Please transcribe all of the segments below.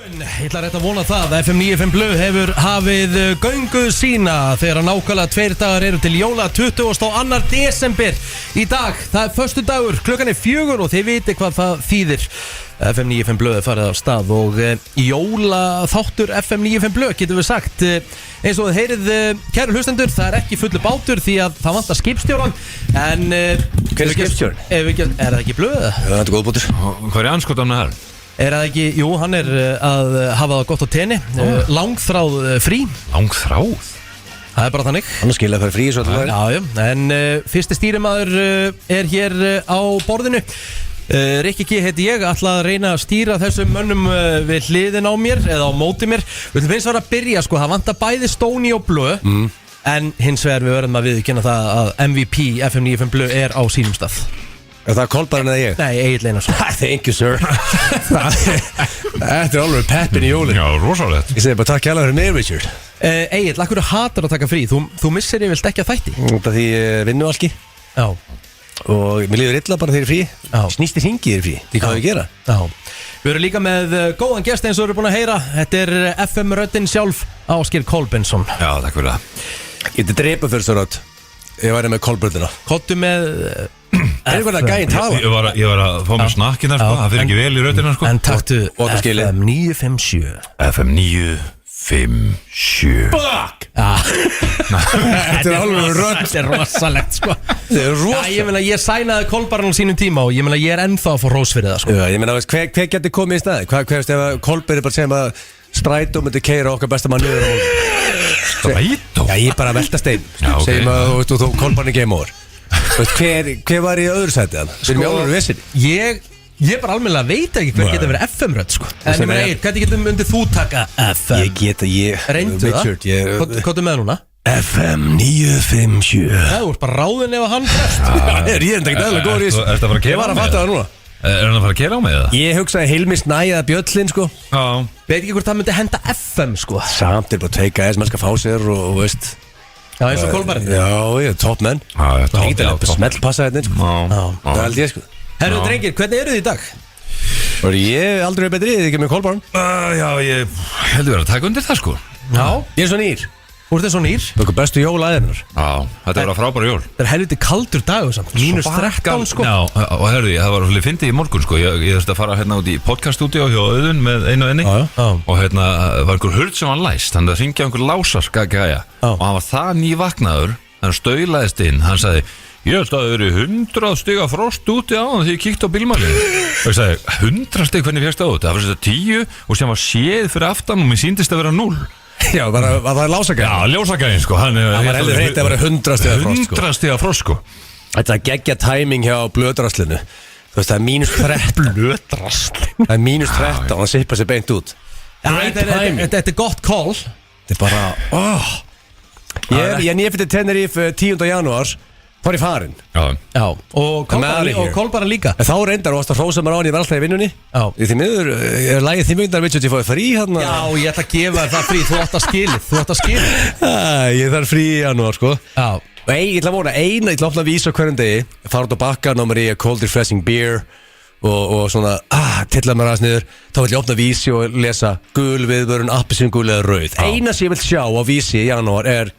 Ég ætla rétt að vona það að FM 95 Blu hefur hafið göngu sína þegar nákvæmlega 2 dagar eru til jóla 22. desember í dag. Það er föstudagur, klukkan er 4 og þið viti hvað það þýðir. FM 95 Blu er farið á stað og jólaþáttur FM 95 Blu getum við sagt eins og þið heyrið kæru hlustendur, það er ekki fullu bátur því að það vantar skipstjóran en hver er skipstjóran? Er það ekki Blu? Það er góð bátur. Hvað er anskotan með það? Er það ekki, jú, hann er að hafa það gott á tenni langþráð frí. Langþráð? Það er bara þannig. Hann skilja að fara frí svo að það Já, en fyrsti stýrimaður er hér á borðinu. Rikki G heiti ég, ætla að reyna að stýra þessum mönnum við hliðin á mér eða á móti mér. Við ætlum eins og að byrja, sko, það vantar bæði Stóni og Blö en hins vegar við verðum að viðurkenna það að MVP FM 95 Blö er á sínum stað. Er það Kolbarinn eða ég? Nei, Egill Einarsson. Thank you sir. Þetta er alveg peppin í jólin. Já, rosalegt. Ég segi bara takk hérlega fyrir mig, Richard. Egill, akkur hatar að taka frí? Þú missir ég vilt ekki að þætti? Það því ég vinnu alki. Já. Og mér líður illa bara þegar ég er frí. Já. Snýstir hringi þegar ég er frí. Því hvað við gera? Já. Við erum líka með góðan gest eins og við erum búin að heyra. Þetta er FM röddin sjálf, Ásgeir Kolbensson. Já, takk fyrir það. Ég geti drepa fyrir svo rödd. Ég væri með Kolbröndina. Kottu með Er það gæinn tala? Ég var að fá mér snakkin þar, sko. Það fyrir ekki vel í röddina, sko. En taktu Otaskilið. FM 957 FM 957. Fuck! Þetta er alveg rödd. Þetta er rosalegt, sko. Þetta er rosalegt. Ég meina, ég sænaði Kolbarinn á sínum tíma og ég meina, ég er ennþá að fá rós fyrir það, sko. Já, ég meina, hver getur komið í staði? Hvað veist ef að Kolbeinn bara segja að Strætó myndi keyra okkar besta mann niður og Strætó? Já, ég er bara að velta stein. Já, ok. Segjum að þú Kolbarinn game over. Hver var í öðru sæti hann? Við erum í alveg vissinni. Ég bara almennilega veit ekki hver getur verið FM-rödd, sko. En ég meina, hvernig getur myndið þú taka FM? Reyndu það? Kottu með núna? FM 957. Það voru bara ráðin ef að hann frest. Ég er enda ekkert eðla góður í þessu. Ertu að fara að Ég kera var á að mig? fatta það núna. Er hann að fara að kera á mig eða? Ég hugsaði Hilmi Snæða Bjöllin, sko. Já. Veit ekki hvort það myndi henda FM, sko. Samt er bara teika eða sem skal fá sér og veist. Já, eins og Kolbarinn. Já, ég er topp menn. Já, Það er ekki að smellpassa þetta, sko. Það held ég, sko. Herru drengir, hvernig eru þið í dag? Ég aldrei er betri, þið ekki með Kolbarn. Já, ég heldur verið að taka undir það, sko. Já. Ég er svo nýr. Þú ert eins og nýr. Það er bestu jólæðinar. Já, þetta var að frábæra jól. Það er helviti kaldur dagur samt. Mínus 13, sko. Já, og herðu, það var svolítið fyndið í morgun, sko. Ég þurfti að fara hérna út í podcaststúdíó hjá Auðun með einu og enni. Já. Og hérna var einhver hurð sem var læst. Þannig að hringja einhver lásar gæja. Og hann var það nývaknaður. Hann staulaðist inn. Hann sagði, ég held að það eru 100 stiga frost úti á því ég kíkti á bílmælinn. Og ég sagði, 100 stig, hvernig fékkstu á þetta? Það var þetta 10 og sem var séð fyrir aftan og mér sýndist að vera 0. Já, var það lásagæðin? Já, ljósagæðin, sko. Hann var heldur hreint að vera 100 stiga frost, sko. 100 stiga frost, sko. Þetta er geggja tæming hjá blöðdraslinu. Þú veist, það er mínus 13. Blöðdraslinu. Það er mínus 13 og hann sippa sér beint út. Þetta er gott call. Þetta er bara, Ég er nýfittir Tenerife 10. janúar. Þá er ég farin. Já, og Kolbarinn líka. En þá reyndar og varst að hrósa mér á hann, ég var alltaf í vinnunni. Já. Því miður, er lagið því miður Richard, ég fóði frí hérna. Já, ég ætla að gefa þér það frí, þú átt að skilið. Ég þarf frí í janúar, sko. Já. Og ég ætla að vona, ég ætla að opna að vísa hverjum degi, fara út á bakka, ná mér í a cold refreshing beer og svona, tilla mér aðeins niður. Þá vil ég opna vísi og lesa gul viðvörun, appelsingul eða rauð. Eina sem ég vil sjá á vísi í janúar er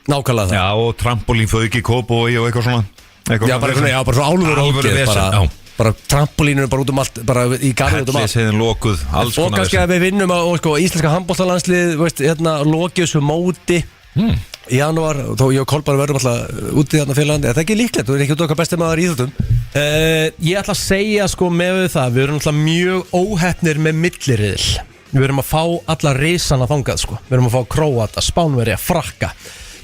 nákvæmlega það. Já, og trampolínföðg í Kópavogi og eitthvað svona. Bara svo álfur ógeð. Bara trampolínur bara út allt, bara í garði út allt. Helliseiðin lokuð, alls konar. Og kannski að við vinnum og sko, íslenska handboltalandslið, veist, hérna, lokið þessu móti í janúar. Og þó ég og Kolbarinn verðum alltaf úti þarna fyrir landi. Er það ekki líklegt? Þú er ekki út okkar besti maður í íþróttum. Ég ætla að segja, sko, með það, við erum alltaf mjög óheppnir með milliriðil. Við erum að fá alla risana þangað, sko. Við erum að fá Króata, Spánverja, Frakka.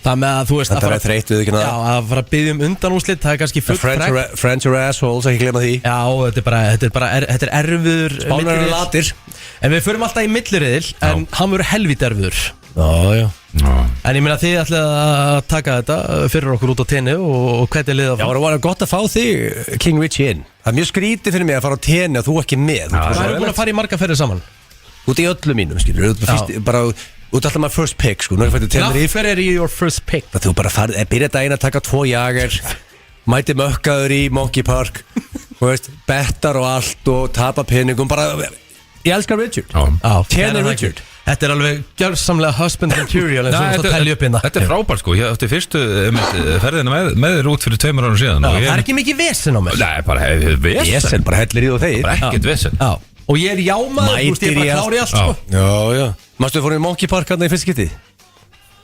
Það með að þú veist að þreytt við ekki Já, að fara að biðja undanúrslit, það er kannski full French are assholes, ekki glema því. Já, þetta er erfiður Spánar eru latir. En við förum alltaf í milliriðil, en hann verður helvít erfiður. Já. En ég meina þið ætlaði að taka þetta fyrir okkur út á tenni og hvernig liða Já, það var gott að fá þig, King Richie, inn. Það er mjög skrítið fyrir mig að fara á tenni og þú ekki með. Það er búin að fara í marga ferðir saman. Út í öllum mínum, skilur. Bara út alltaf maður first pick, sko. Hver er your first pick? Það þú bara byrja daginn að taka 2 jager, mæti mökkaður í Monkey Park, bettar og allt og tapa peningum, bara Ég elskar Richard Kenny Richard. Þetta er alveg gjörsamlega husband material eins og þú telli upp hérna. Þetta er frábært sko, ég átti fyrstu ferðina með þér út fyrir 2 árum síðan. Það er ekki mikið vesen á mér. Nei, bara vesen. Vesen, bara hellir í og þegir. Bara ekkert vesen. Og ég er jámaður, þú veist, ég er bara klár í allt sko. Já. Mástu þú fór í Monkey Park hérna í fyrst skipti?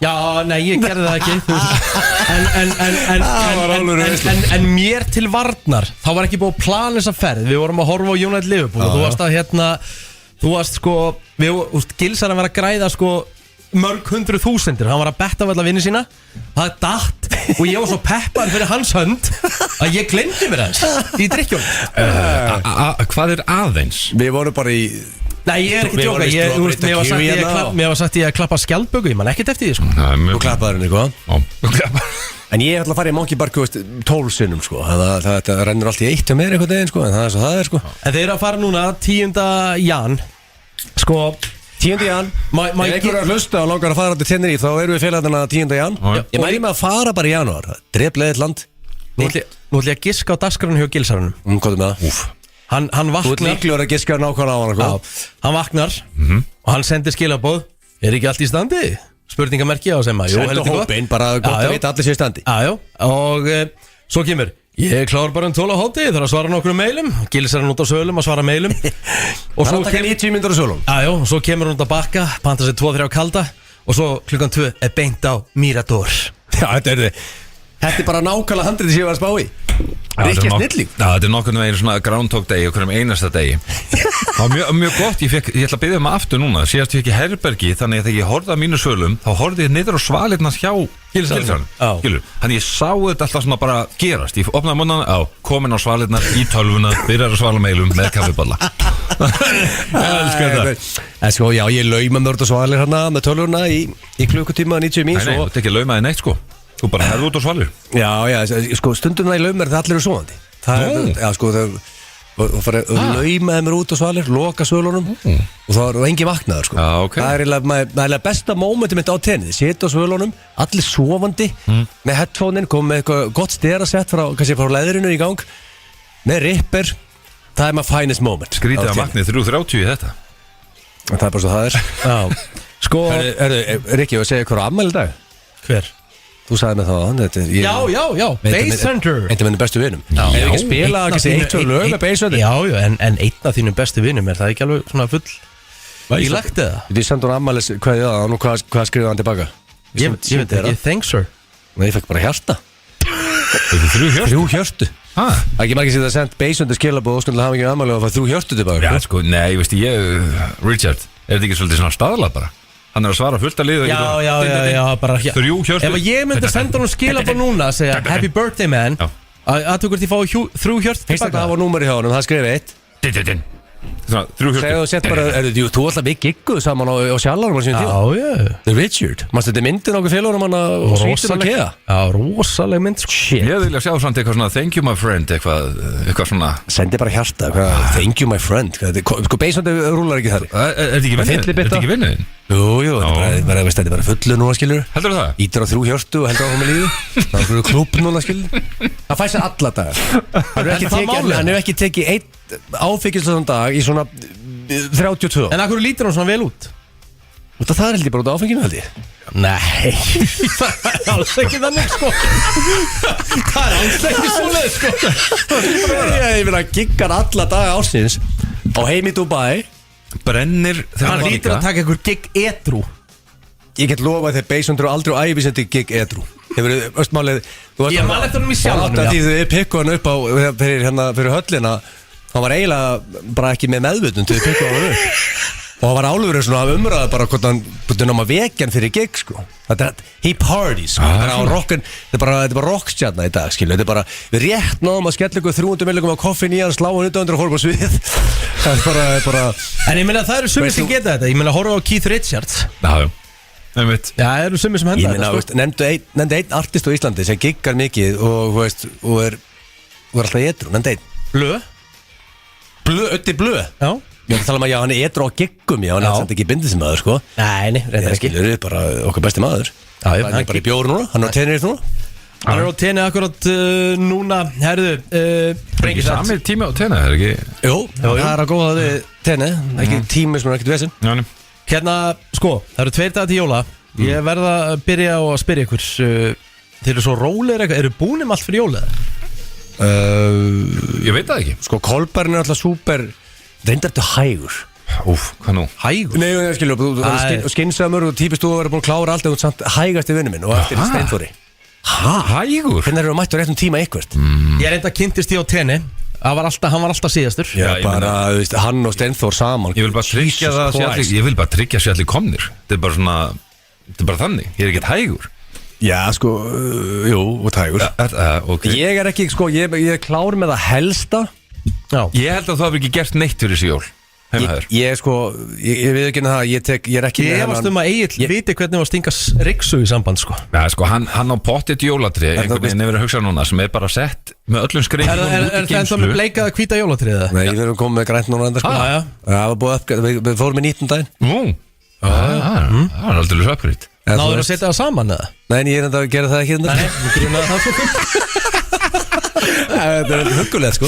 Já, nei, ég gerði það ekki. En mér til varnar, þá var ekki búið að plana þessa ferð. Við vorum að horfa á United Liverpool og þú varst að þú varst sko, Gilsar að vera að græða sko mörg 100.000, hann var að betta af alla vinni sína, það er datt og ég var svo peppar fyrir hans hönd að ég glemdi mér þess í drikkjum. Hvað er aðeins? Við vorum bara í Nei, ég er ekki tjóka, mér var sagt ég að klappa skjaldböku, ég man ekkert eftir því sko. Þú klappaði henni eitthvað. En ég ætla að fara í Monkey Park 12 sinnum sko. Það rennur allt í eitt og meira einhvern veginn sko. En það er svo það er sko. En þeir eru að fara núna 10. jan sko 10. jan Ef einhver er að hlusta og langar að fara til Tenerife þá erum við félagarna 10. jan Ég mæli mig að fara bara í janúar Drepleðið land Nú ætlum ég að giska á dagskránum hjá Gilsarunum Hvað er með það? Hann vaknar Þú ert líklegur að giska nákvæmlega á hann Hann vaknar og hann sendir skilaboð Er ekki allt í standi? Spurningamerki á sem að Sendu hópin, bara gott að vita allir sér í standi Og svo kemur Ég klár bara 12 á hóti, þarf að svara nokkrum meilum Gilsar hann út á sölum að svara meilum Og svo kemur 90 myndur á sölum Og svo kemur hann út að bakka Panta sér 2-3 á kalda Og svo klukkan 2 er beint á Mirador Já, þetta er bara nákvæmlega handrið sem ég var að spá í Það er ekki snilling Þetta er nokkurnu veginn svona Groundhog Day okkur einasta degi Það var mjög gott, ég ætla að byggja aftur núna Síðast ég ekki herbergi, þannig að þegar ég horfði að mínu sölum þá horfði ég niður á svalirnas hjá Gilsarinn Þannig ég sá þetta alltaf svona bara gerast Ég opnaði munnan, komin á svalirnar í tölvuna byrjar að svala meilum með kaffiballa En sko, já, ég lauma mörg og svalir hérna með tölvuna í klukkutíma 90 mín Nei, þetta er ekki laumaði neitt sko Þú bara hefði út á svalir Já, sko, stundum það í laumar það allir eru svoandi Já, sko, það laumaði mér út á svalir loka svölunum og það var engin vaknaður, sko Það er eiginlega besta mómenti mitt á tenni Sita á svölunum, allir sofandi með headphone-in, kom með eitthvað gott sterasett kannski frá leðrinu í gang með ripper Það er my finest moment Skrítið að vaknið 3:30 í þetta Það er bara svo það er Sko, Rikki, ég var að segja hvað á afmæli í dag Hver? Þú sagði mig það Já, Bass Hunter Einn af minn bestu vinum Ef ekki spila kannski 1-2 lög með Bass Hunter Já, en einn af þínum bestu vinum Er það ekki alveg svona full Í lagt eða? Þið sendur hún ammælis hvað ég það og hvað skrifaði hann tilbaka Ég veit ekki, thanks sir Nei, ég fekk bara hjarta Þetta er 3 hjörtu 3 hjörtu Það er ekki margir sem það sendt Bass Hunter skilabóð og skundilega hafa ekki ammæli og það 3 hjörtu tilbaka Já, sko, nei, veist Richard, er þetta ekki svolítið svona staðlað bara? Hann er að svara fullt að liða Já, bara 3 hjörtu Ef ég myndi senda hún skilabóð núna að segja Happy birthday man að þú hvort ég fá 3 hjörtu tilbaka Það var númeri hjá hann, það skrifið 1 Svona 3 hjörtu Segðu og sett bara, þú alltaf við gigguð saman á sjallarum á síðan tíma Já The Richard, mannst þetta myndin okkur félagunum hann og svítum að keða Já, rosaleg mynd Ég vilja sjá samt eitthvað svona thank you my friend eitthvað svona Sendi bara hjarta, thank you my friend Sko Bass Hunter rúlar ekki þar Er þetta ekki vinnuðin? Jú, þetta er bara fullu núna, skilur Heldur það? Ítur á 3 hjörtu og heldur áfram með lífi Það er klúb núna, skilur Það fæst sér alla dagar Hann hefur ekki tekið einn áfengislega dag í svona 32 En akkur lítur hann svona vel út? Það er heldur bara út á áfenginu, held ég Nei, það er alls ekki þannig, sko Það er alls ekki svoleið, sko Ég vil að giggar alla daga ársins á heim í Dubai Brennir Hann lítur að taka einhver gig edru Ég get lofað þegar Bass Hunter aldrei á ævi sendi gig edru Hefur þið östmálið Ég man eftir hann í sjálfanum, já Því þið pikkuð hann upp á fyrir höllina Hann var eiginlega bara ekki með meðvutund Þið pikkuð hann upp Og hann var álurinn svona umræða bara hvort hann búið náma vekjan fyrir gig, sko He parties, sko Þetta er bara rockstjarna í dag, skilu Þetta er bara, við rétt náðum að skella ykkur 300 milligum á koffin í hann Slá hann utanundur og horfa á svið Það er bara En ég meina það eru sumir sem geta þetta Ég meina horfa á Keith Richards Já, það eru sumir sem henda þetta, sko Nefndu einn artist á Íslandi sem giggar mikið og er alltaf edru, nefndu einn Öddi Blöð Já Ég ætla að tala um að hann er edru á giggum hann er samt ekki bindið sem maður, sko Nei, reyndar ekki Skilur við bara okkar besti maður Já, hann er bara í bjóru núna, hann er á Tenerife núna Hann er á tenni akkurat núna. Herðu, Ekki sami tími á tenni, er ekki? Jú, það er að góða þið tenni. Ekki tími sem er ekkert vesinn. Já, Hérna, sko, það eru 2 dagar til jóla. Ég verða að byrja á að spyrja ykkur. Þeir eru svo rólegir eitthvað. Eru búin allt fyrir jóla? Ég veit það ekki. Sko, Kolbærin er alltaf súper. Reyndar þetta hægur. Úf, hvað nú? Hægur? Nei, ég skilju, þú er skinsamur og típist þú að vera búin að klára allt en þú ert samt hægast í vinnu minn og eftir Steinþóri. Hægur? Hvernig eru mættur réttum tíma eitthvað? Ég reynda kynntist ég á tenni. Hann var alltaf síðastur. Já, bara, þú veist, hann og Steinþór saman. Ég vil bara tryggja það að allir, ég vil bara tryggja sér allir komnir. Þetta er bara svona, þetta er bara þannig. Ég er ekkert hægur. Já, sko, jú, og hægur. Okay. Ég er ekki, sko, ég er klár með það helsta. Já. Ég held að þú hafi ekki gert neitt fyrir þessi jól. Ég sko, ég veit ekki það, ég er ekki Ég efast að Egill viti hvernig var að stinga ryksu í samband, sko. Já, sko, hann á pottet jólatrið, einhvern veginn hefur að hugsa núna, sem er bara sett með öllum skreifum Er það ennþá með bleikaða hvíta jólatriða? Nei, við erum komið með grænt núna enda, sko. Já. Það var búið upp, við fórum í 19 daginn. Nú, það er aldrei svapgrít. Náður að setja það saman, eða? Nei, ég er enda að gera það ekki enda. Nei, grunaði það svo. Þetta er huggulega, sko.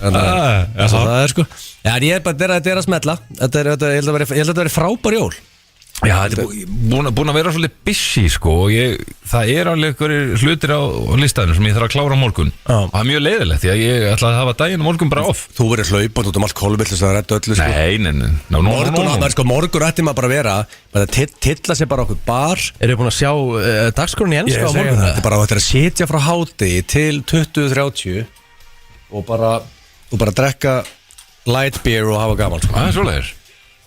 Það er, sko. Já, en ég er bara að smetla. Ég held að það veri frábær jól. Já, þetta er búin að vera svolítið busy, sko, og það er alveg einhverjir hlutir á listanum sem ég þarf að klára á morgun. Og það er mjög leiðilegt, því að ég ætla að hafa daginn á morgun bara off. Þú verður hlaupand út allt kolvill þess að redda öllu, sko. Morgun ætti maður bara að vera að tilla sér bara okkur bar. Eru þið búin að sjá dagskráin í enska á morgun? Þetta er bara að setja frá hádegi til 20:30 og bara drekka light beer og hafa gaman, sko. Það er svoleiðir.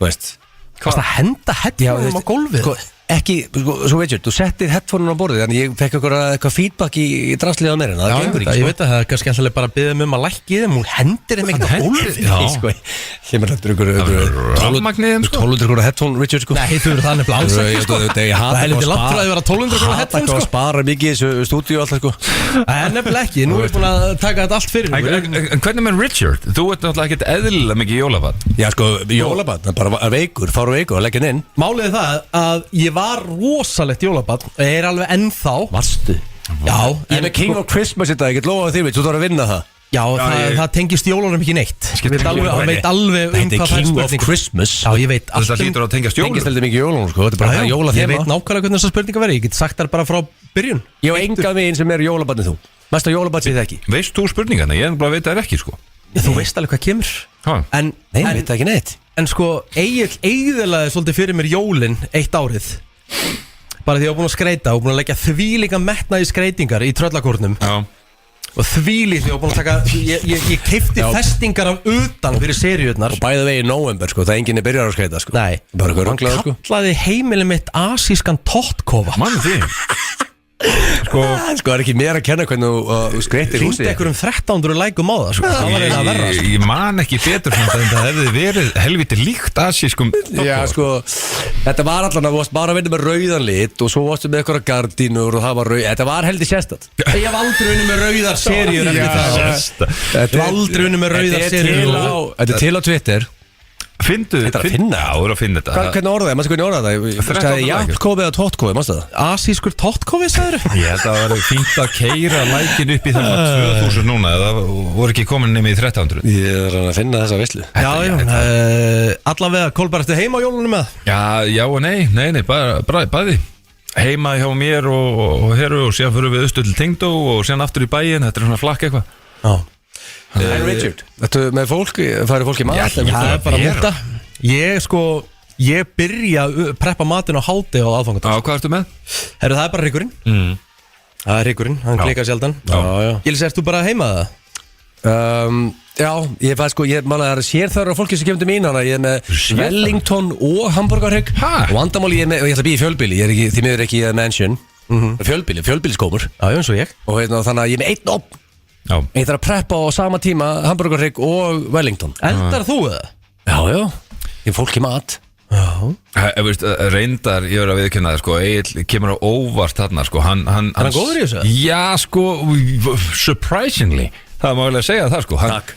Þú veist. Hvað að henda headphone á gólfið? Ekki, svo veit ég, þú settir headphone á borðið, þannig ég fekk eitthvað feedback í drastlið á mér, en það gengur ekki, sko. Ég veit að það er kannski alltaf bara að biðja um að lækki þeim, hún hendir þeim ekkert á gólfið. Sko, ég með hættur ykkur 1200 krónar headphone, Richard, sko. Nei, þú verður þannig alls ekki, sko. Það er litið langt frá að vera 1200 krónar headphone, sko. Að spara mikið í þessu stúdíu alltaf, sko. Það er nefnilega ekki, nú er búin að taka þetta allt fyrir. En hvernig með Richard? Þú ert náttúrulega ekkert eðlilega mikið jólabat. Já, sko, jólabat, bara veikur, fara veikur og leggja inn. Málið er það að ég var rosalegt jólabat og ég er alveg ennþá. Varstu? Já. Ég er með King of Christmas í dag, ég get lofaði því, þú þarf að vinna það. Já, það tengist jólunum ekki neitt. Ég veit alveg hvað það er King of Christmas. Já, ég veit allt. Það hlýtur að tengjast jólunum. Tengist heldur mikið jólunum, sko, þetta er bara jólaþema. Ég veit nákvæmlega hvernig þessar spurningar verið. Ég get sagt þær bara frá byrjun. Ég á enga veginn sem er jólabatnið þú. Mesta jólabat séð ekki. Veist þú spurningarna? Ég bara veit það ekki, sko. Þú veist alveg hvað kemur. Nei, ég veit ekki neitt. En sko, Egill eyðilaði svolítið fyrir mér jólin eitt árið. Bara því ég var búin að skreita og búin að leggja þvílíka metnaði skreitingar í tröllakórnum. Já. Og þvílíkt því ég var búin að taka ég keipti festingar af utan fyrir seríurnar. Og bæði vegi í november, sko, það enginn er byrjar að skreita, sko. Nei, hann kallaði heimilið mitt asískan tóttkofa. Mann því. Sko, það er ekki mér að kenna hvernig þú skreitir húsið. Hringdi einhverjum 1300 lækum á það, sko. Það var eiginlega verra, sko. Ég man ekki betur en það hefði verið helviti líkt asískum tóttkofa. Já, sko, þetta var allan að þú varst bara að vinna með rauðan lit og svo varstu með eitthvað gardínur og það var rauð. Þetta var heldur sérstætt. Ég hef aldrei unni með rauðar seríur eftir það. Ég hef aldrei unni með rauðar seríur. Þetta er til á Twitter. Findu þetta? Já, þú eru að finna þetta. Hvernig orðaði, maður sé hvernig orðaði það? Það er jafnkófi eða tóttkofi, mástu það? Asískur tóttkofi, sagður? Ég held að það var fínt að keira lækin upp í þannig 2000 núna, það voru ekki komin nefnir í 1300. Ég er að finna þessa veislu. Já, allavega, Kolbar, ertu heima á jólunum með? Já og nei, bæði. Heima hjá mér og Heru og síðan fyrir við austur til Tengdó og síðan aftur í bæinn, þetta er svona flakk eitthvað. Já. Richard, þetta með fólk, færi fólk í mat? Já, það er bara múta. Ég byrja að preppa matinn á háti á aðfangadag. Já, hvað ertu með? Herru, það er bara hrygurinn. Það er hrygurinn, hann klikkar sjaldan. Gils, ertu bara heima það? Já, ég fæði sko, ég mála það er sérþörra fólki sem kemur til mín, ég er með Wellington og hamburgarhrygg og vandamáli ég ætla að býja í fjölbýli, ég er ekki, því miður ekki í mansion, fjölbýliskómur. Já, eins og ég. Og þannig að ég er með einn opn. Ég þarf að preppa á sama tíma hamburgarhrygg og Wellington. Eldar þú það? Já, ég er fólk í mat. Reyndar, ég verður að viðkynna það, sko, Egill kemur á óvart þarna, sko. Er hann góður í þessu? Já, sko, surprisingly. Það má vel að segja það, sko. Takk.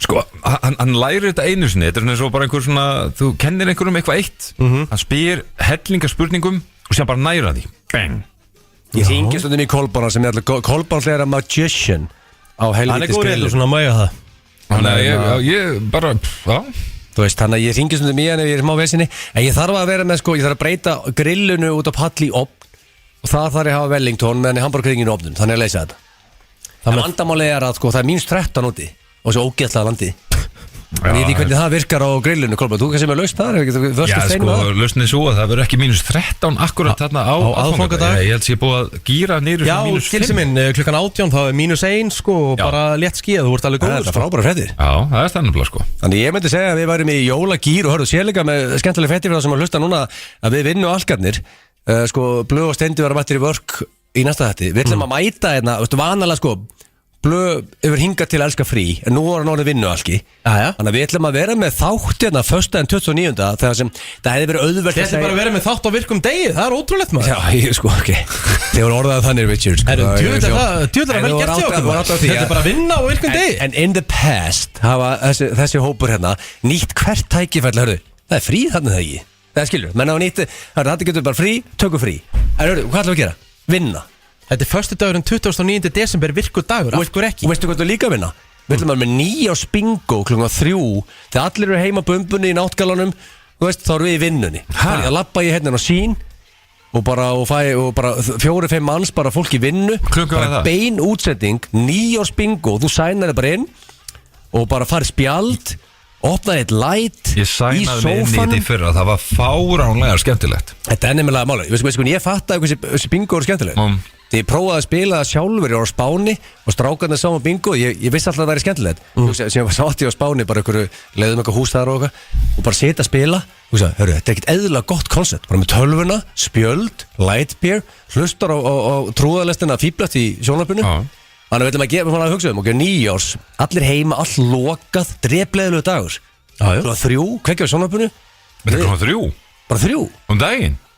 Sko, hann lærir þetta einu sinni. Þetta er svona svo bara einhver svona, þú kennir einhverjum eitthvað eitt. Hann spyr hellinga spurningum og sér bara næra því. Bang. Ég hringi stundum í Kolbána sem er alltaf Kolbán er að magician á Hann er helvitis góð reyður svona að mæga það Þannig að ég bara, já Þú veist, þannig að ég hringi stundum í hann ef ég er smá vesinni En ég þarf að vera með, sko, ég þarf að breyta grillunu út á pall í opn Og það þarf ég að hafa Wellington meðan ég hamburgerkringin í opnun Þannig að leysa þetta En vandamáli er að, sko, það er mínus 13 úti Og þessu ógeðslega landi En ég veit ekki hvernig það virkar á grillunu, Kolbjörn. Þú kannski með lausn þar, Já, sko, lausnið svo að það verður ekki mínus 13 akkurat þarna á aðfangadag. Ég held að ég er búið að gíra niður Já, skilsi minn, klukkan 18 þá er mínus 1 sko og bara létt skíða, þú ert alveg góð Það er frábæra fréttir. Já, það er stannabla sko. Þannig ég myndi segja að við værum í jólagýr og hörðu sérleika með skemmtileg fréttir fyrir það sem að hlusta núna að við vinnum algarnir sko, Blöð og Steindi vera mættir í vörk í næsta þætti. Við ætlum að mæta hérna, vanalega sko Blöð yfir hinga til að elska frí en nú var hann orðið vinnu alki þannig að við ætlum að vera með þátt hérna föstudaginn 29. þegar sem það hefði verið auðvelt Þetta er bara að vera með þátt á virkum degi, það er ótrúlegt maður Já, ég sko, ok Þeir voru orðað þannig, Richard sko. Djúðar að vel gert hjá okkur Þetta er bara að vinna á virkum degi En in the past hafa þessi hópur hérna nýtt hvert tækifæll, hörðu Það er frí þannig það ekki Það skilur, menn á nýtti, þetta getur bara frí, tökum frí En hörðu, hvað ætlum við að gera? Vinna Þetta er föstudagurinn 29. desember virkur dagur, af hverju ekki? Og veistu hvað þú líka að vinna? Við ætlum að með 9 bingo klukkan 3 Þegar allir eru heima bumbunni í náttgalanum Þú veist, þá eru við í vinnunni Þannig að lappa ég hérna á sín Og bara 4-5 manns bara fólk í vinnu Bara bein útsetting 9 bingo, þú sænar þig bara inn Og bara farið spjald Opnaði eitt light Ég sænaði mig inn í þetta í fyrra Það var fáránlega skemmtilegt Þetta er nefnilega máli Ég fattaði hversi bingo eru skemmtileg Þegar ég prófaði að spila það sjálfur Ég var á Spáni og strákarnir sá bingo Ég vissi alltaf að það væri skemmtilegt Sem ég sátt ég á Spáni bara leiðum eitthvað hús þar og bara setja að spila Þetta er ekkert eðlilega gott koncept Bara með tölvuna, spjöld, light beer Hlustar á trúðalestina fíblast í sjónvarpinu Þannig veitum að hugsa ok, 9 árs, allir heima, all lokað, drepleðilegu dagur Svo 3, kveikja á sjónvarpinu Þetta kom 3? Bara 3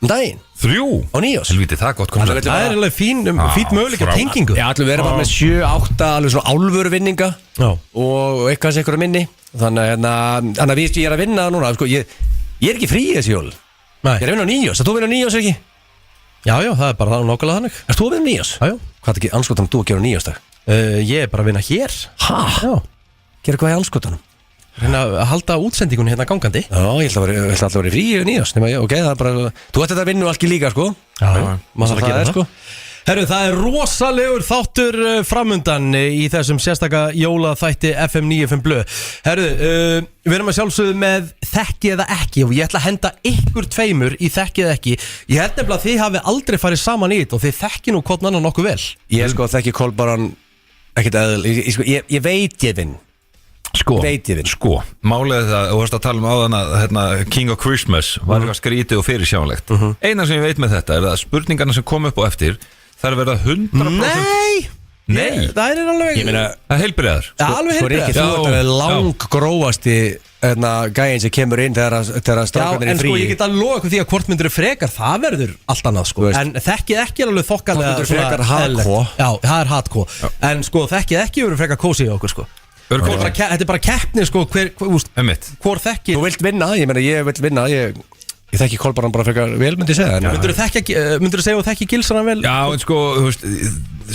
daginn? 3? Á 9 árs Helviti, það er gott koncept Það er alveg fín möguleika tengingu Já, allir verið bara með 7-8 alveg svona álvöru vinninga Og eitthvað sem einhverju minni Þannig að ég er að vinna núna sko, ég er ekki frí þessi jól Ég er að vinna á 9 árs, það þú vinna á 9 árs ekki? Já, það er bara nákvæmlega þannig Erst þú að vinna 9 árs? Já Hvað er ekki anskotanum þú að gera á 9 ársdag? Ég er bara að vinna hér Hæ? Já Gera hvað í anskotanum? Reyna að halda útsendingunni hérna gangandi Já, ég ætla alltaf að vera frí í 9 árs Ok, það er bara Þú ætti þetta að vinna allir líka, sko Já, maður þarf að gera það sko Herru, það er rosalegur þáttur framundan í þessum sérstaka jólaþætti FM 95 Blöð. Herru, við erum að sjálfsögðu með þekki eða ekki og ég ætla að henda ykkur tveimur í þekki eða ekki. Ég held nefnilega að þið hafi aldrei farið saman í þetta og þið þekki nú hvort annan nokkuð vel. Ég sko þekki Kolbaran ekkert eðl, ég veit ég vinn. Sko, málið það, þú varst að tala um áðan að hérna, King of Christmas var eitthvað skrítið og fyrirsjánlegt. Eina sem ég veit með þetta er að spurningarna sem kom upp á eftir það er verið að 100% Nei, það er alveg það er heilbriðar alveg heilbriðar Þú ert langgrófasti gæinn sem kemur inn þegar strákarnir er frí sko ég get alveg loka því að hvort myndur frekar það verður allt annað sko en þekkið ekki er alveg þokkalega hvort myndur frekar hardcore Já, það er hardcore en sko þekkið ekki verður frekar kósið okkur sko Þetta er bara keppni sko hvor þekkið Þú vilt vinna, ég vil vinna Ég þekki Kolbaran bara frekar vel, myndi ég segja Myndur þú segja að þekki gilsana vel? Já, en sko, þú veist,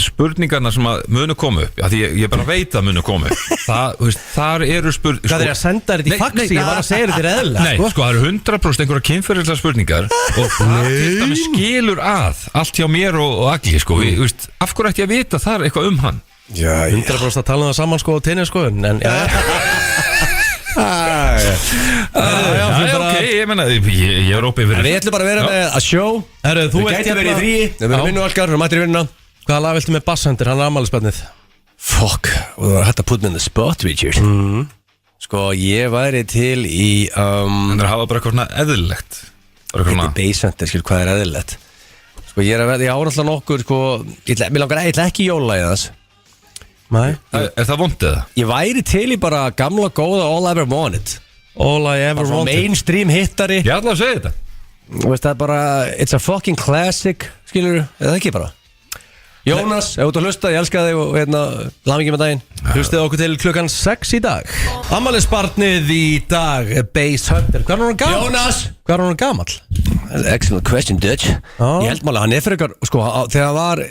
spurningarna sem að munu koma upp því ég bara veit að munu koma upp þar eru spurningar Hvað er að senda þetta í faxi? Ég var að segja þetta í eðla Nei, sko, það eru 100% einhverja kynferðislega spurningar og það til dæmis skilur allt hjá mér og Agli, sko af hverju ætti ég að vita þar eitthvað um hann? Já, 100% að tala um það saman, sko, og tenni, sko en ok, ég menna ég er opið fyrir Við ætlum bara að vera með að sjó Við gætum verið í frí Við verðum vinnualkar, við mættir í vinnuna Hvaða lag viltu með basshundir, hann er afmælisbarnið Fuck, og það var hægt að put me in the spot, Richard Sko, ég væri til í En það hafa bara eitthvað svona eðlilegt Ekki basshundir, skil, hvað er eðlilegt Sko, ég árallan okkur, sko Mér langar ekki jólalagið þess Nei Er það vondið það? Ég væri til í bara gamla góða All I Ever Wanted All I Ever Wanted Mainstream hittari Ég ætla að segja þetta Þú veist það er bara It's a fucking classic Skilur, eða ekki bara Jónas, ef þú ert að hlusta, ég elska þig og lamingi með daginn. Hlustið okkur til klukkan 6 í dag. Afmælisbarnið í dag, Base Hunter. Hvað er hann gamall? Jónas! Hvað er hann gamall? Excellent question, Dutch. Ég held málega, hann fyrir ykkur, sko, þegar það var,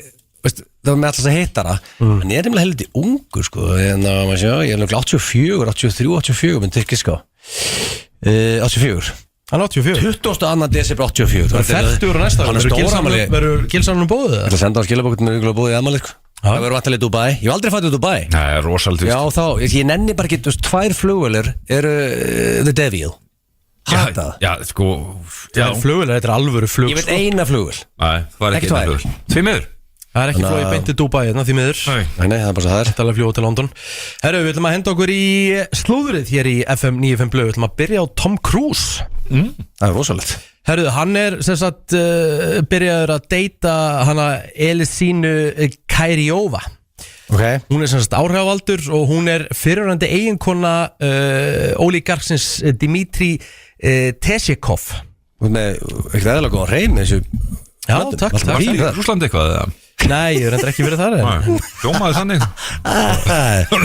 veist, það var með alltaf að hitta hann er nefnilega heldur ungur, sko, maður sjá, ég er nefnilega 84, 83, 84, minn tyrkis, sko. 84. Hann er 84. 22. desember 84. Það er 40 ára næsta. Hann er stóramæli. Verður Gilsarnum bóðið það? Það senda á skilabókut með ykkur bóðið aðmæli, sko. Það verður vantilega í Dubai. Ég hef aldrei fættið í Dubai. Það er rosalega Já, þá, ég nenni bara ekki, þú veist, 2 flugvélir eru The Devil. Hata það. Já, sko Það er flugvél, þetta er alvöru flug. Ég veit eina flugvél. Nei, það var Ekki ekki tvær. Því miður Það er ekki flóið beint til Dubai, því miður. Nei, það er bara svo það er. Þetta er fljóð til London. Herru, við ætlum að henda okkur í slúðrið hér í FM 95 Blöð. Við ætlum að byrja á Tom Cruise. Það er rosalegt. Herru, hann er sem sagt byrjaður að deyta hana Elisínu Kærióva. Ok. Hún er sem sagt áhrifavaldur og hún er fyrirrandi eiginkona ólígarksins Dmitri Teshikov. Þú ert með ekkert eðalega góðan hreim þessu. Já, takk. Var það í Rúslandi eitthvað eða? Nei, ég reyndar ekki verið þar. Hljómaði þannig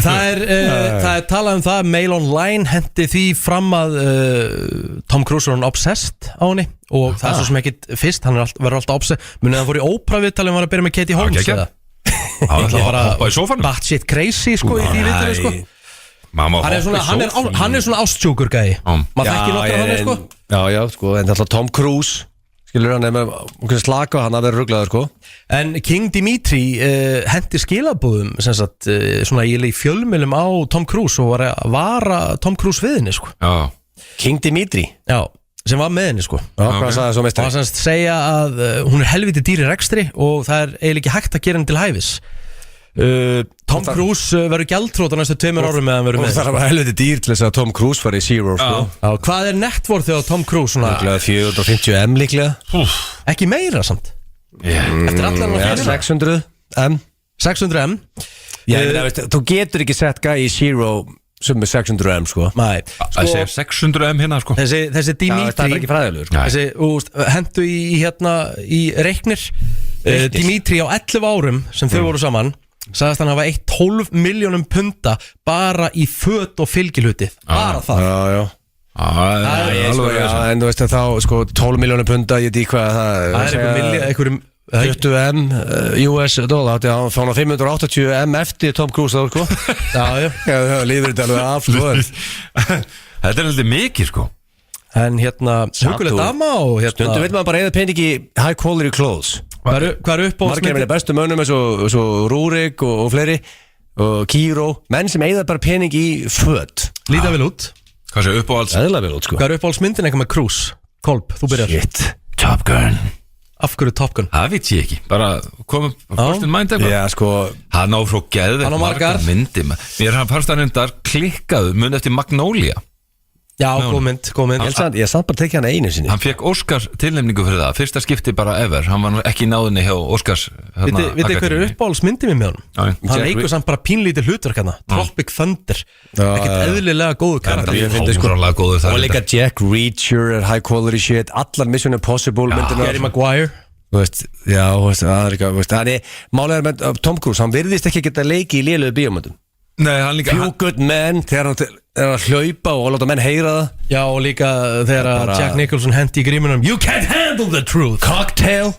Það er talað um það, Mail Online hendi því fram að Tom Cruise er hann obsessed á henni og það er svo sem ekkit fyrst, hann verður alltaf obsessed. Munið hann fór í Ópera-viðtalið, hann var að byrja með Katie Holmes geggjað. eða? Það var bara hoppa í sófanum Batshit crazy sko í því viðtalið sko. Mamma Hann er svona ástjúkur gæi. Maður þekkir nokkra hann sko. Já, sko, en alltaf Tom Cruise skilur hann með slaka hann að vera ruglaður sko. En King Dimitri hendi skilabúðum sem sagt, svona í fjölmjölum á Tom Cruise og var að vara Tom Cruise við henni sko. Já. King Dimitri? Já, sem var með henni sko. Já, hvað sagði það svo Og meistari? hann semst segja að hún er helviti dýr í rekstri og það er eiginlega ekki hægt að gera henni til hæfis. Tom Cruise verður gjaldþrota næstu 2 árum með hann verður með. Það var helviti dýr til þess að Tom Cruise var í Zero sko. Já, hvað er networthið á Tom Cruise svona? 450 M líklega. Ekki meira samt. Eftir allan að fyrir 600 M. 600 M. Þú getur ekki sett gæi í Zero sem er 600 M sko. Nei, Það segir 600 M hérna sko þessi Það er Dimitri ekki fræðilegur sko. þessi, hendu í reiknir Dimitri á 11 árum sem þau voru saman sagðist hann hafa 12 milljónum punta bara í föt og fylgilhuti bara það. Já Það er alveg Já, en þú veist að þá sko 12 miljónur punda ég dýk hvað Það er einhverjum 20 M US dólar þá fá hann 580 M eftir Tom Cruise þá sko. Já, líður þetta alveg af sko. Þetta er heldur mikið sko En huguleg dama og Stundum vil maður bara eða peningi high quality clothes. Hvað er upp á Margir með bestu mönnum eins og Rúrik og fleiri og Kíró, menn sem eigða bara pening í föt. Líta vel út. Hvað sé uppáhalds? Eðla vel út sko. Hvað er uppáhaldsmyndin eitthvað með Cruise? Kolb, þú byrjar. Shit, Top Gun. Af hverju Top Gun? Það veit ég ekki, bara komum first in mind eitthvað. Já sko. Hann á frá geðveikt Hann á margar myndi. Mér fannst hann reyndar klikkaðu mun eftir Magnolia. Já, góð mynd. Ég samt bara tekið hann einu sinni. Hann fekk Óskars tilnefningu fyrir það. Fyrsta skipti bara ever. Hann var ekki í náðinni hjá Óskars. Vitið hver er uppáhaldsmyndin með honum? Hann leikur samt bara pínlítið hlutverk hérna. Tropic Thunder. Ekkert eðlilega góðu karakter. Og líka Jack Reacher er high quality shit. Allar Mission Impossible myndina. Gary Maguire. Þú veist, já, það er ekki, þannig málega er með Tom Cruise, hann virðist ekki geta leiki í lélugu bíómyndum. Nei, hann líka Few good men, þegar hann er að hlaupa og láta menn heyra það. Já, og líka þegar Jack Nicholson hendi í grímunum You can't handle the truth. Cocktail.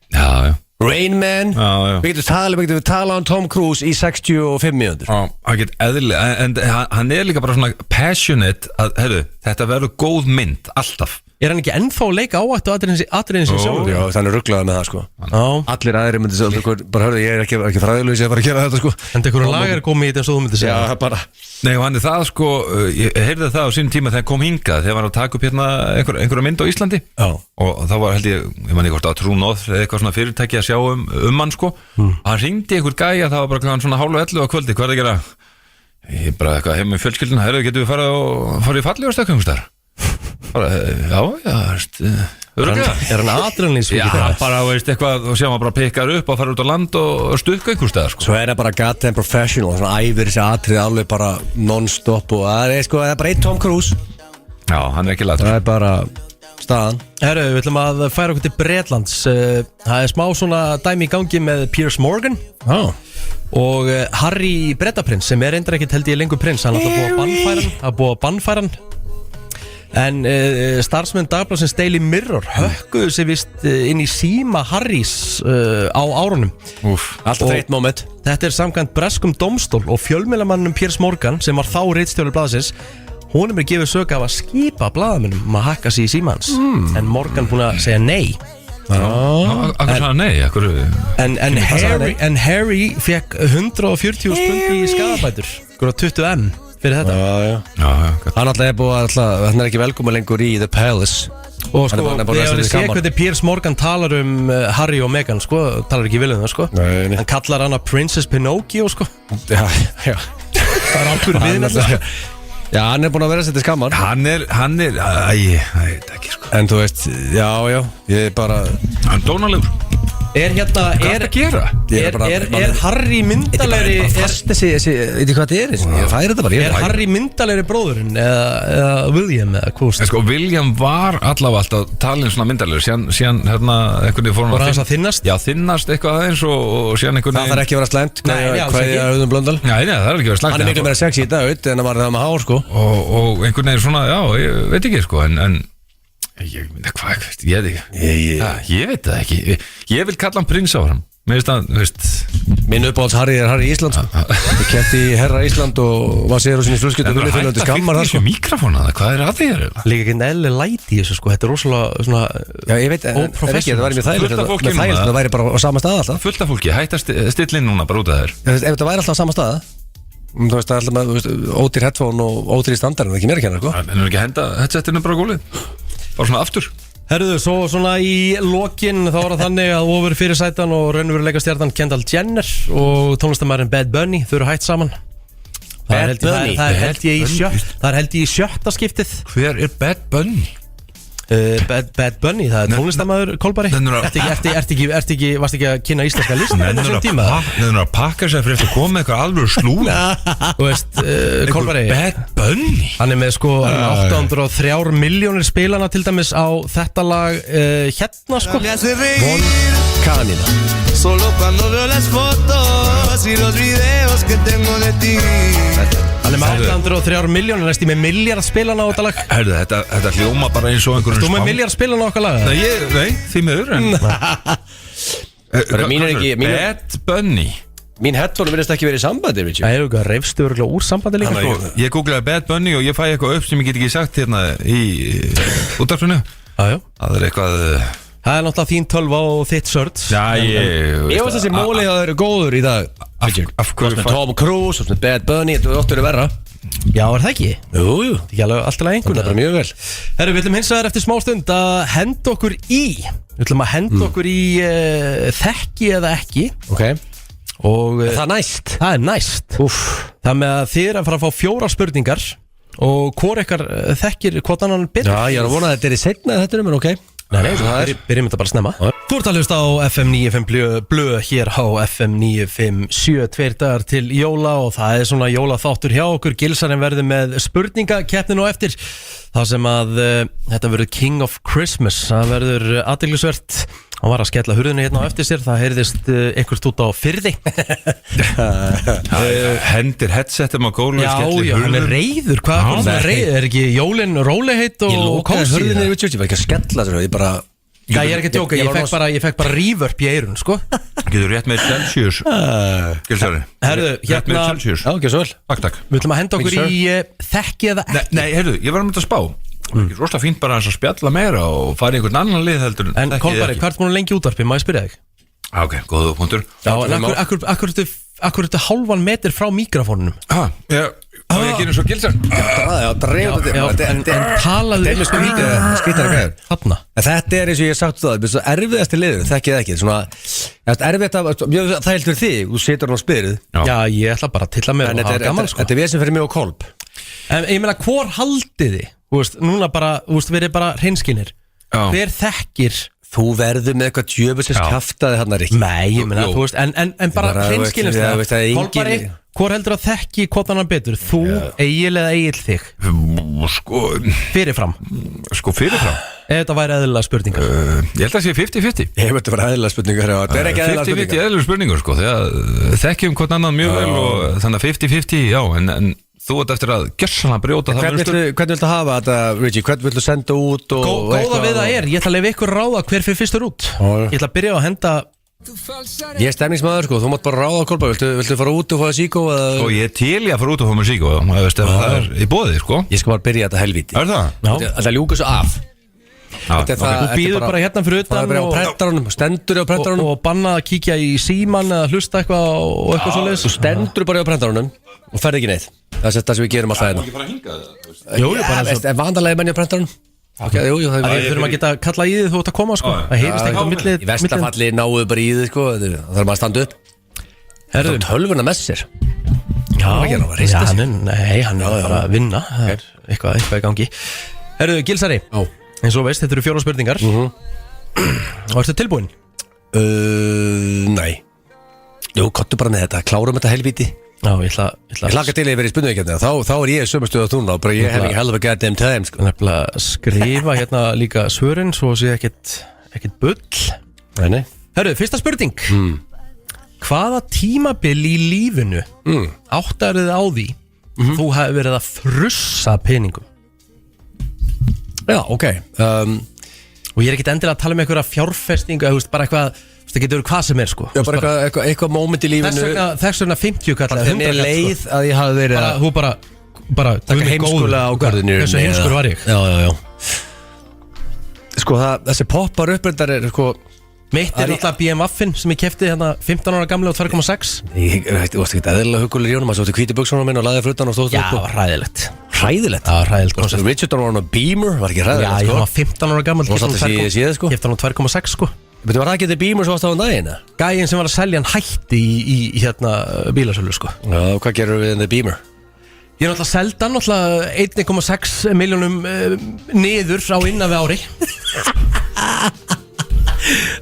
Já. Rain Man. Já. Við getum tala um Tom Cruise í 65 mínútur. Já, hann get eðlilega en hann er líka bara svona passionate að, heyrðu, þetta verður góð mynd, alltaf. Er hann ekki ennþá að leika áættu atriðin sem sjálfur? Já, þannig rugglaði með það sko. Já. Allir aðri myndi segja, bara hörðu, ég er ekki fræðilegur, ég er bara að gera þetta sko. En það einhverju lagar komið í þetta eins og þú myndi segja. Já, bara. Nei, og hann er það sko, ég heyrði það á sínum tíma þegar hann kom hingað, þegar hann var að taka upp hérna einhverja mynd á Íslandi. Já. Og þá var held ég man ekki hvort að True North eða eitthvað svona fyrirtæki að sjá hann sko. Hann hringdi einhver gæja, það var bara svona 10:30 á kvöldi, hvað er að gera? Ég bara eitthvað heim með fjölskylduna, heyrðu, getum við farið í fallegastökk Er hann adrenalínsvík? Já, bara veist eitthvað og sjá maður bara pikkar upp og fara út á land og stukka einhver stað sko. Svo er það bara goddamn professional, svona æfir þessi atrið alveg bara non-stop og það er bara eitt Tom Cruise. Já, hann er ekki latur. Það er bara staðan. Herru, við ætlum að færa okkur til Bretlands. Það er smá svona dæmi í gangi með Piers Morgan og Harry Bretaprins sem reyndar ekkert held ég lengur prins. Hann er búið að bannfæra hann. En starfsmenn dagblaðsins Daily Mirror hökkuðu sig vist inn í síma Harrys á árunum. Alltaf þreitt moment. Þetta er samkvæmt breskum dómstól og fjölmiðlamannum Piers Morgan sem var þá ritstjóri blaðsins. Honum gefið sök af að skipa blaðamönnum að hakka sig í síma hans. En Morgan búin að segja nei. Akkur sagði nei, En Harry fekk 140.000 pund í skadabætur 20M fyrir þetta. Hann alltaf er búið að hann er ekki velkomin lengur í The Palace. Og sko, þegar við séum hvernig Piers Morgan talar Harry og Meghan, sko, talar ekki vel það, sko. Nei. Hann kallar hana Princess Pinocchio, sko. Já. Það er alveg viðnefnilega. Já, hann er búin að vera að setja skamman. Hann er, ég veit ekki sko. En þú veist, já, ég er bara. Hann er dónalegur. Er hérna, Hvað að gera? Er Harry myndalegri Þessi, veit hvað þetta er? Ég færi þetta bara. Er Harry myndalegri bróðurinn eða William eða hvað? Sko, William var allavega alltaf talin svona myndalegur síðan hérna einhvern veginn fór hann að þinnast? Já, þinnast eitthvað aðeins og síðan einhvern veginn Það þarf ekki að vera slæmt. Hvað er Auðun Blöndal? Nei, það þarf ekki að vera slæmt. Hann er miklu meira sexy í dag en að var það með hár, sko. Og einhvern veginn svona, já, ég veit ekki sko en ég veit það ekki. Ég vil kalla hann prins á hann. Mér finnst það, þú veist. Minn uppáhalds Harry er Harry Ísland. Ég keppti í Herra Ísland og var sér á sinni fjölskyldu og vinnufélögum til skammar þar, sko. Mikrofóna, hvað er að þér? Líka ekki eðli læti í þessu, sko. Þetta er rosalega svona. Já, ég veit, ekki, það væri mjög þægilegt. Það væri bara á sama stað alltaf. Fullt af fólki, hætt að stilla inn núna bara út af þér. Ef þetta væri alltaf á sama stað, þú veist, það er alltaf með ódýr headphone og ódýr standard, það er ekki meira að kenna, sko. En ekki að henda headsetinu bara á gólfið. Bara svona aftur. Herruðu, svo svona í lokin þá var það þannig að ofur fyrir sætan og raunveruleika stjarnan Kendall Jenner og tónlistamærin Bad Bunny, þau eru hætt saman. Það er held ég í sjötta skiptið. Hver er Bad Bunny? Bad Bunny, það er tónlistamæður Kolbari. Varst ekki að kynna íslenska listan á þessum tíma? Nefnir að pakka sér fyrir eftir að koma með eitthvað alveg slúna. Þú veist, Kolbari Bad Bunny? Hann er með sko 803 milljónir spilana til dæmis á þetta lag hérna sko. Von Canina. Solo cuando veo las fotos y los videos que tengo de ti. Hann er með 803 milljónir, næst í með miljard spilana á þetta lag. Herðu, þetta hljóma bara eins og einhverjum Þú með miljard spilana á okkar lag? Nei, því miður Bad Bunny. Mín headphone virðist ekki verið í sambandi, Richie. Það er eitthvað reyfstu örgulega úr sambandi líka. Ég googlaði Bad Bunny og ég fæ eitthvað upp sem ég get ekki sagt hérna í útvarpinu. Það er eitthvað. Það er náttúrulega þín 12 og þitt sört. Já, ég veist þessi móli að það eru góður í dag. Af hverju Tom Cruise og Bad Bunny, þú áttur að verra. Já, er það ekki? Jú. Það er ekki alveg alltaf einhvern. Það er bara mjög vel. Herru, við ætlum hins vegar eftir smástund að henda okkur í. Við ætlum að henda okkur í þekki eða ekki. Ok. Og það er næst. Það er næst. Það með að þið er að fara að fá 4 spurningar og hvor ykkar þekkir hvort annan betur. Já, ég er að vona að þetta er í seinna þetta en ok. Nei, byrjum þetta bara snemma. Þú ert að hlusta á FM 95 blöð hér á FM 957 2 dagar til jóla og það er svona jólaþáttur hjá okkur. Gilsarinn verður með spurningakeppnin og eftir það sem að þetta verður King of Christmas. Það verður athyglisvert. Hann var að skella hurðinu hérna á eftir sér. Það heyrðist einhvert út á firði. Hendir headsetum á gólfi. Já, hann er reiður. Hvað er reiður? Er ekki jólinn rólegheit og kósí? Ég hurðinu yfir tjóti, ég var ekki að skella sér. Ég bara... Já, ég er ekki að tjóka, ég fekk bara reverb í eirun, sko. Getur rétt með Celsius. Gilsari. Herðu, rétt með Celsius. Já, ekki svo vel. Takk. Við ætlum að henda okkur í þekki eða ekki. Nei, herðu, ég var að mynda að spá. Róslega fínt bara að spjalla meira og fara í einhvern annan lið heldur. En Kolbari, hvað ert búin að lengi útvarpi? Má ég spyrja þig? Ok, góðu punktur. Já, en akkur ertu hálfan meter frá mikrofónunum? Það er ekki eins og Gilsar. Já, dreifðu þetta. En talaðu þetta er með skýtara gæður. Þarna. Þetta er eins og ég sagt það, það er erfiðast í liður, þekkið ekki. Erfiðast að, það heldur þig, þú setur hann á spyrið. Já, ég ætla bara að tilla með og hafa gaman, sko. Þetta er við sem fyrir mig og Kolb. En ég meina, hvor haldið þið? Núna bara, verið bara hreinskynir. Hver þekkir Þú verður með eitthvað djöfusins kjaftaði hann ekki. Nei, ég meina, þú veist, en bara hreinskilislega, Kolbari, hvor heldur að þekki hvort hann betur? Þú, Egil eða Egil þig? Sko Fyrirfram Ef þetta væri eðlilega spurningar Ég held að sé 50-50 Ég veit að vera eðlilega spurningar. Það er ekki eðlilega 50-50 eðlilega spurningar, sko. Þegar þekkjum hvort annan mjög vel og þannig að 50-50, já, en þú ert eftir að gjörsanlega brjóta það Hvernig viltu hafa þetta, Richie? Hvernig viltu senda út? Góða við það ég ætla að lefa ykkur ráða hver fyrir fyrstur út. Ég ætla að byrja að henda. Ég er stemningsmaður, sko. Þú mátt bara ráða Kolbari. Viltu fara út og fá síkó? Og ég til ég að fara út og fá mér síkó. Það er í boði, sko. Ég skal bara byrja þetta helvíti. Er það? Það ljúka svo af. Þú býður bara hérna fyrir utan stendur á prentarunum og bannað að kíkja í síman eða hlusta eitthvað og eitthvað svoleiðis. Þú stendur bara á prentarunum og ferð ekki neitt. Það er það sem við gerum alltaf hérna. Ekki fara að hinga það. Jú, bara vandarlega menn á prentarunum. Við þurfum að geta kalla í þið þú ert að koma, sko. Það heyrist ekkert á milli. Í Vestafalli náðu bara í þið, sko. Það þarf maður að standa upp. Það er tölvuna með sér. Nei, hann er bara að vinna. Það er eitthvað í gangi. Herðu, Gilsari, eins og veist, þetta eru 4 spurningar. Og ertu tilbúin? Nei. Jú, kottu bara með þetta, klárum þetta helvíti. Já, ég ætla Ég hlakka til að ég verið í spurningakeppni. Þá er ég sömu stöðu að þú og bara ég hef ekki hell of a goddamn time, sko. Nefnilega skrifa hérna líka svörin svo sé ekkert bull. Nei. Herru, fyrsta spurning. Hvaða tímabil í lífinu áttarðið á því þú hefði verið að frussa peningum? Já, ok. Og ég er ekkert endilega að tala um einhverja fjárfestingu, bara eitthvað, það getur hvað sem er, sko. Já, bara eitthvað moment í lífinu. Þess vegna 50 kall eða 100 kall, leið að ég hafi verið að þú bara taka heimskulega ákvörðunni. Þessu heimskur var ég. Já. Sko, þessi poppar upprendar er, sko. Mitt er náttúrulega BMF-in sem ég kefti hérna 15 ára gamli á 2,6. Ég varst ekki eðlilega hugulegur í honum. Það stótti hvíti buxunum minn og laðið frutan og stótti upp. Já, ræðilegt. Hræðilegt? Já, hræðilegt. Richard var hann á Beamer, var ekki hræðilegt, sko? Já, ég var 15 ára gammal. Og satt þessi síðan, sko? Kefti hann á 2,6, sko. Betur, var það ekki þetta Beamer sem varst á daginn? Gæinn sem var að selja hann hætti í hérna bílasölu, sko. Já, hvað gerur við the Beamer? Ég er náttúrulega seldan, náttúrulega 1,6 milljónum niður á innan við ári.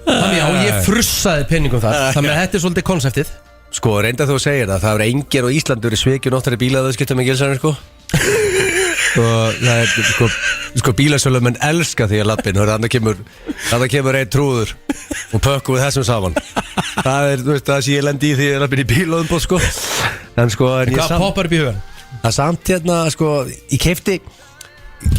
Þannig já, ég frussaði peningum þar. Þannig að þetta er svolítið konseptið. Sko, reynda þú að segja það. Það er engir á Íslandi verið svikið nóttari bílaðaðskiptum með Gilsarinn, sko. Og það er, sko bílasölumenn elska því að lappin. Þannig kemur einn trúður og pökkum við þessum saman. Það er, þú veist, það sé ég lendi í því að lappin í bílaðumbóð, sko. En sko, hvað poppar upp í hugan? Það er samt hérna, sko, ég kefti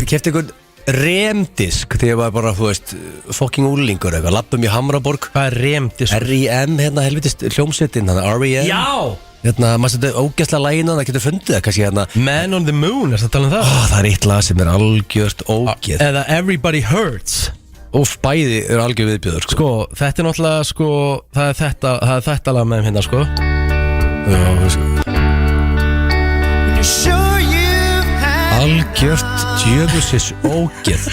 einhvern remdisk þegar ég var bara, þú veist, fucking úlingur eitthvað, lappum í Hamraborg. Hvað er remdisk? R.E.M. hérna, helvitist hljómsveitin, hérna, R.E.M. Já! Hérna, maður setja ógæsla lægin og það getur fundið það, kannski hérna Man on the Moon, er það að tala um það? Það er eitt lag sem er algjört ógeð. Eða Everybody Hurts. Bæði er algjör viðbjöður, sko. Sko, þetta er náttúrulega, sko, það er þetta lag með hérna, sko. Algjört djöfusins ógeð.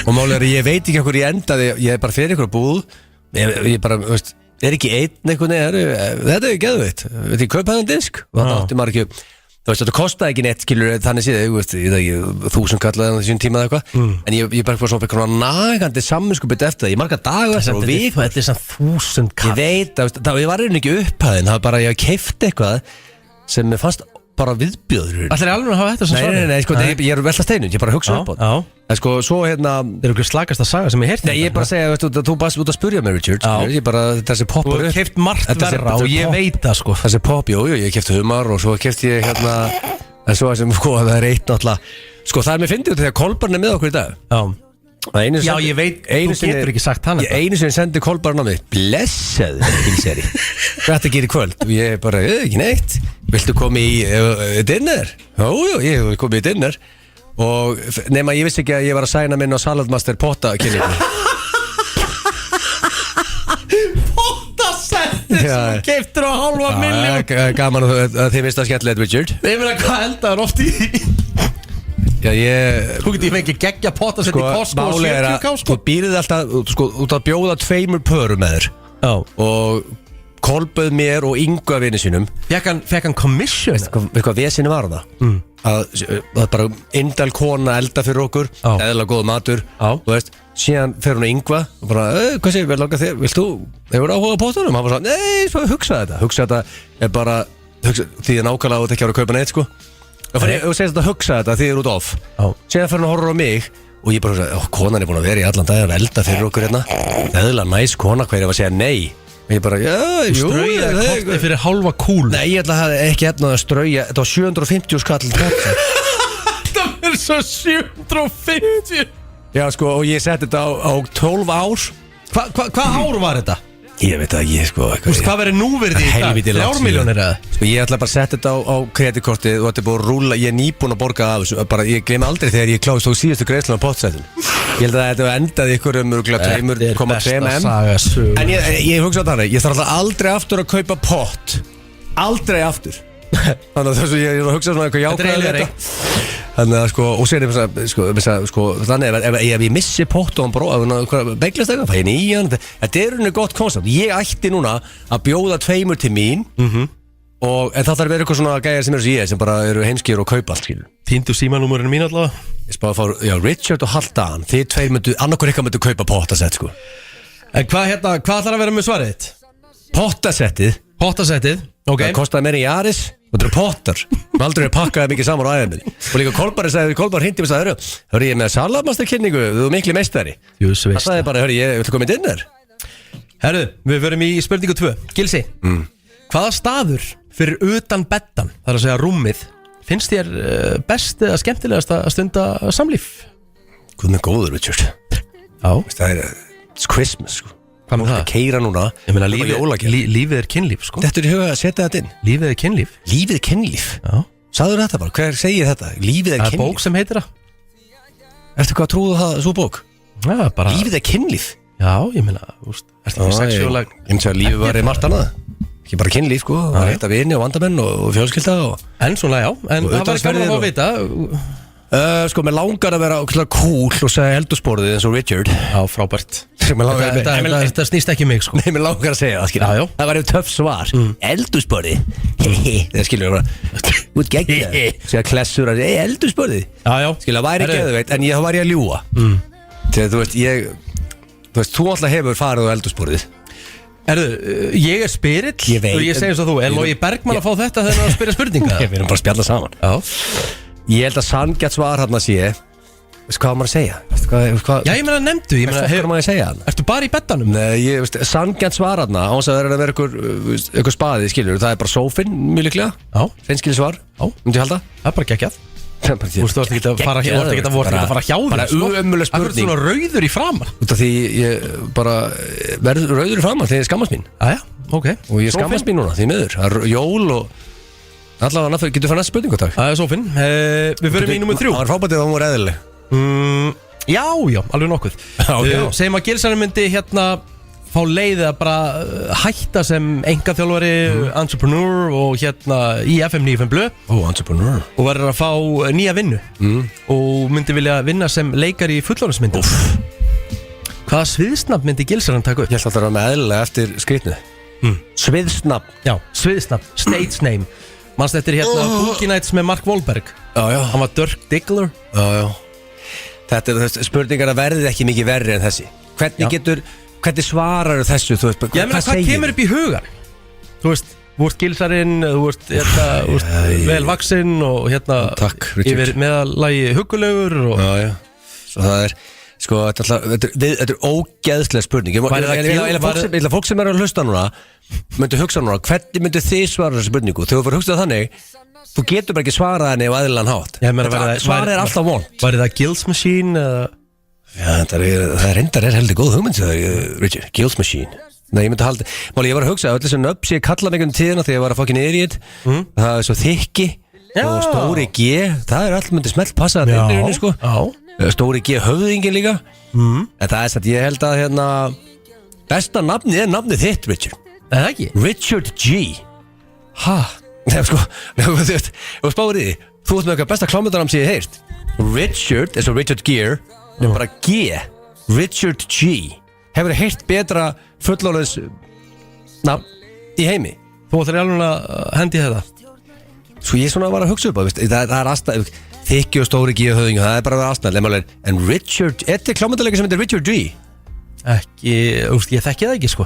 Og málið er að ég veit ekki okkur ég endaði. Ég er bara fyrir ykkur búð. Ég bara, veist, er ekki einn einhvern veginn. Þetta er geðveitt. Veit ég, kaupa þennan disk. Og það átti maður ekki. Þú veist, þetta kostaði ekki neitt, skilur, þannig séð, ég veist, ég veit ekki, 1000 kallaði hann þessum tíma eða eitthvað. En ég bara eitthvað svona fyrir nagandi samvinskupið eftir það. Ég marga daga eftir og viku. Þetta er svona 1000 kall. Ég veit, það var einhvern ekki upphæðin. Það var bara, ég keypti eitthvað sem mér fannst bara viðbjöður. Ætlar ég alveg að hafa þetta sem svarið? Nei, sko, ég er velta steinund, ég bara hugsa upp á þetta. En sko, svo hérna það er okkur slagast að saga sem ég heyrti. Nei, ég bara segja, þú bara út að spurja mig, Richard. Ég bara, þessi poppar upp. Þú hefur keypt margt verra og ég veit það, sko. Þessi popp, jú, ég keypti humar og svo keypti ég hérna. En svo sem, sko, það er eitt náttúrulega. Sko, það er mér fyndið þegar Kolbarn er með okkur í dag. Já, ég veit, þú getur ekki sagt hann. Einu sem sendi Kolbarn á mig, blessaðu, Gilsari. Þetta gerir kvöld. Og ég bara, ekki neitt. Viltu koma í dinner? Jú, ég hef komið í dinner. Og nema ég vissi ekki að ég var að sæna minn á Saladmaster Potta kynningu. Pottasettir sem keyptir á $500,000. Gaman að þið finnst það skemmtilegt, Richard. Ég meina, hvað eldaður oft í því? Já, þú getur ekki geggja pottasetti í Costco og 70k, sko. Þú býrið alltaf, sko, út að bjóða 2 pörum með þér. Já. Og Kolböð mér og Ingu af vinni sínum. Fekk hann commission? Hvað vesinu var það? Að bara indal kona elda fyrir okkur. Eðla góð matur. Þú veist, síðan fer hún að Yngva og bara, hvað segir, vel langa þér, vilt þú hefur áhuga á pottunum, hann bara svona, nei, svo hugsa þetta er bara því að nákvæmlega átt ekki að vera að kaupa neitt, sko og segist þetta, hugsa þetta, því þið út of síðan fer hún að horfa á mig og ég bara, konan er búin að vera í allan dag að elda fyrir okkur hérna, eðla næs kona, hver ef að segja nei og ég bara, strauja kortið fyrir hálfa kúl. Nei, ég ætla að ekki hérna að strauja, þetta var 750 skall Það er svo 750. Já, sko, og ég setti þetta á 12 ár. Hvað ár var þetta? Ég veit að ég, sko hvað verður núverði í dag? 3 milljónir eða? Sko, ég ætla bara að setja þetta á kreditkortið og þetta er búin að rúlla, ég er nýbúin að borga af þessu, bara, ég gleymi aldrei þegar ég kláðist á síðustu greiðslun á pottsætinu. Ég held að þetta endaði ykkur 2,3 M. En ég hugsa á þannig, ég þarf alltaf aldrei aftur að kaupa pott. Aldrei aftur. Þannig að þessu ég hugsa svona eitthvað jákvæðilegt. Þannig að sko, og sér þannig ef ég missi pott og hann bara beglast eitthvað, fæ ég nýjan. Þetta er unni gott koncept. Ég ætti núna að bjóða 2 til mín en það þarf að vera eitthvað svona gæjar sem ég sem bara eru heimskir og kaupa allt, skilur. Týndu símanúmerinu mín allavega. Ég spáði að fá, Richard og Haldan, þið 2 myndu, annarkur eitthvað myndu kaupa pottasett, sko. En hvað ætlar að vera með svarið þitt? Pottasettið, ok. Það kostaði meira í Jaris og þetta eru pottar. Aldrei er pakkaði mikið saman á æðinni. Og líka Kolbar hindi og sagði, hörru, ég er með salatmasterkynningu, þú er miklu meistari. Það sagði bara, hörru, ég vil koma í dinner. Herru, við verum í spurningu 2. Gilsi, hvaða staður fyrir utan beddan, það er að segja rúmið, finnst þér best eða skemmtilegast að stunda samlíf? Guð með góður, Richard. Já. Það er Christmas, sko. Hvað með það? Keira núna. Ég meina lífið er kynlíf, sko. Þetta er í huga að setja þetta inn. Lífið er kynlíf. Lífið er kynlíf? Já. Sagður þetta bara, hver segir þetta? Lífið er kynlíf. Það er bók sem heitir það. Ertu hvað trúðu það, svo bók? Já, bara. Lífið er kynlíf? Já, ég meina, ertu ekki sexuálag? Ég myndi að lífið var margt annað. Ekki bara kynlíf, sko. Það var eitt af vini og vandamenn og fjölskylda og... En svona, já. En það var gaman að vita. Sko, mér langar að vera cool og segja eldhúsborðið eins og Richard. Já, frábært. Þetta snýst ekki mig, sko. Nei, mér langar að segja það, skilja. Já. Það var töff svar. Eldhúsborðið. Það skilja bara út gegn það. Segja klessur að eldhúsborðið. Já. Skilja, það væri geðveikt, en það væri að ljúga. Þegar þú veist, þú alltaf hefur farið á eldhúsborðið. Ég er spyrill og ég segi eins og þú. Er Logi Bergmann að fá þetta þegar hann spyrir spurninga? Við erum bara að spjalla saman. Já. Ég held að sanngjarnt svar hann að sé. Veistu hvað maður að segja? Já, ég meina nefndu. Hvað maður að segja hann? Ertu bara í beddanum? Nei, sanngjarnt svar hann að það er að vera einhver spaði, skilur. Það er bara sófinn, mjög líklega. Já. Hreinskilið svar. Já. Myndi ég halda? Það er bara geggjað. Þú veist, þú ert ekki að fara hjá þér. Bara ömmuleg spurning. Það er svona rauður í framan. Út af því ég bara verður rauður í framan þegar ég skammast mín. Aja, ok. Og ég skammast mín núna, því miður. Það er jól og allavega, getur það næst spurningu, takk. Það er svo finn. Við förum í nummer 3. Það var frábætið að hún var eðlileg. Já, alveg nokkuð. Segjum að Gilsarinn myndi hérna fá leiðið að bara hætta sem engaþjálfari, entrepreneur og hérna í FM 95 Blö. Entrepreneur. Og verður að fá nýja vinnu. Og myndi vilja vinna sem leikari í fullorðinsmyndum. Hvaða sviðsnafn myndi Gilsarinn taka upp? Ég held að það var með eðlilega eftir skrýtnu. Sviðsnafn. Já, sviðsnafn, stage name. Manst eftir hérna Boogie Nights með Mark Wahlberg. Já. Hann var Dirk Diggler. Já. Þetta er spurningar að verði ekki mikið verri en þessi. Hvernig svarar þessu, þú veist, hvað kemur upp í hugan? Þú veist, þú ert Gilsarinn, þú ert vel vaxinn og hérna yfir meðalagi huggulegur og... Já. Svo það er, sko, þetta er ógeðslega spurning. Fólk sem er að hlusta núna, myndi hugsa núna, hvernig myndi þið svara þessu spurningu? Þegar þú fyrir að hugsa þannig, þú getur bara ekki svarað henni á eðlilegan hátt. Svarið er alltaf vond. Var það Gills Machine eða... Já, það reyndar heldur góð hugmynd, Richard, Gills Machine. Nei, ég myndi halda, máli ég var að hugsa, öll þessi nöfn sé kalla mig um tíðina þegar ég var að fucking idiot. Það er svo þykki og stóri G, það er allt myndi smelt passa að þeim í sko. Stóri G höfðingin líka. En það er satt, ég held að hérna, besta nafnið er nafnið þitt, Richard. Er það ekki? Richard G. Nei, sko, þú spáður í því, þú ert með eitthvað besta klámyndanam sem ég heirt. Richard, eins og Richard Gere, er bara G. Richard G. Hefur þið heyrt betra fullorðins nafn í heimi? Þú ætlar alveg að hendi þetta? Svo ég svona var að hugsa upp á, það er aðstæð. þykki og stóri gíðhöðingu, það er bara að vera aðsnall. En Richard, þetta er klámyndarleika sem heitir Richard G. Ekki, ég þekki það ekki sko.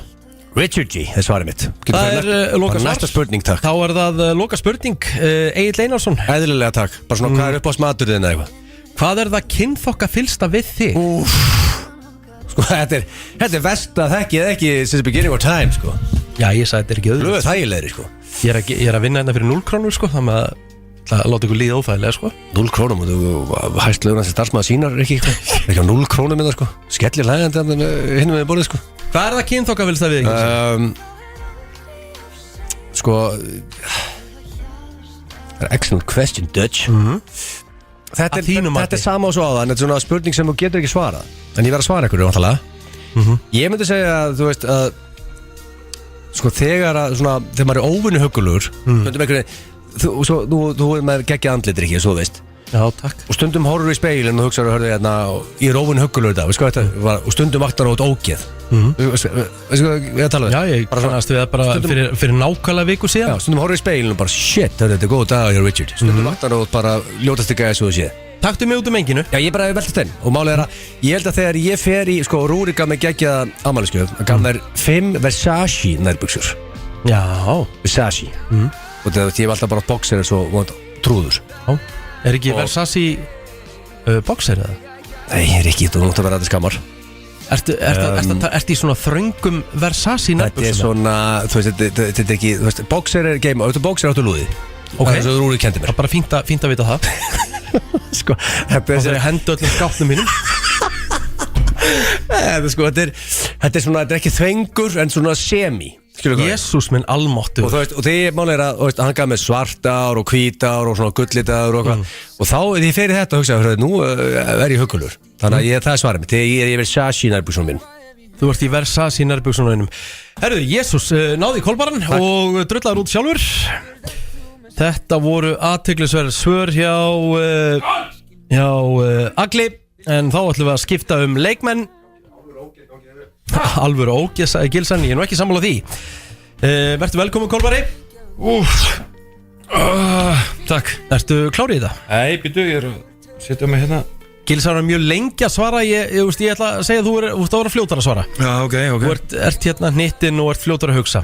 Richard G, það er svarið mitt. Það er loka svar. Næsta spurning, takk. Þá er það loka spurning, Egill Einarsson. Æðlilega takk, bara svona hvað er upp á smaturinn eða eitthvað? Hvað er það kynþokka fyllsta við þig? Sko, þetta er verst að þekkið ekki since the beginning of time, sko. Já, ég sagði þetta er ekki öðru. Blöð þægilegri, sko. Ég er að vinna hérna fyrir 0 krónur sko, þannig að láta ykkur líða ófæðilega sko. 0 krónum og þú hæst löguna sem starfsmaður sínar ekki á 0 krónum með það, sko. Skellir lægandi hinn með borðið, sko. Hvað er það kynþokka fyllsta við þig? Sko, það er excellent question, Dutch. Þetta er sama og svo áðan. Þetta er svona spurning sem þú getur ekki svarað. En ég verð að svara ykkur, náttúrulega. Ég myndi segja að, þú veist, að sko, þegar maður er óvinni huggulegur, þú er með geggja andlitir ekki, svo veist. Já, takk. Og stundum horfur í speilin og hugsaður og hörðu hérna, ég er óvinni huggulegur þetta, og stundum vaktar á út ógeð. Veistu hvað ég að tala um? Já, ég kannast við það bara fyrir nákvæmlega viku síðan. Já, stundum horfur í speilin og bara, shit, þetta er góð dag hjá Richard. Stundum vaktar á út bara ljótast ekki að þessu og séð. Taktu mig út meinginu. Já, ég bara hef veltast þenn. Og málið er að ég held að þegar ég fer í, sko, Rúrik gaf mig geggjaða afmælisgjöf, hann gaf mér 5 Versace nærbuxur. Já. Versace. Og það ég hef alltaf bara boxer eins og trúður. Já. Er ekki Versace boxer eða? Nei, ég er ekki, þú mútt að vera þetta skammar. Ertu í svona þröngum Versace nærbuxuna? Þetta er svona, þú veist, þetta er ekki, þú veist, boxer er game, og þetta boxer áttu lúði. Ok. Það er svo Rúrik kendi mér. Það er bara fínt að vita það. Sko, þetta er hendu öllum skápnum mínum. Þetta er svona, þetta er ekki þvengur en svona semi. Jesús minn almáttur. Og þú veist, og þegar mál er að hann gaf með svartár og hvítár og svona gullitaður og eitthvað. Og þá því ég fer í þetta og hugsa, nú er ég huggulur. Þannig að það er svarið mitt, þegar ég er í Versace nærbuxunum minn. Þú ert í Versace nærbuxunum mínum. Herðu, Jesús náði í kolbaran og drullaður út sjálfur. Þetta voru athyglisverð svör hjá Agli. En þá ætlum við að skipta leikmenn. Alvöru ógeð, sagði Gilsan. Ég er nú ekki sammála því. Vertu velkomin, Kolbari. Takk. Ertu klár í þetta? Nei, býtu, ég er að setja mig hérna. Gilsan er mjög lengi að svara. Ég ætla að segja að þú ert að vera fljótar að svara. Já, ok. Þú ert hérna hnittinn og ert fljótar að hugsa.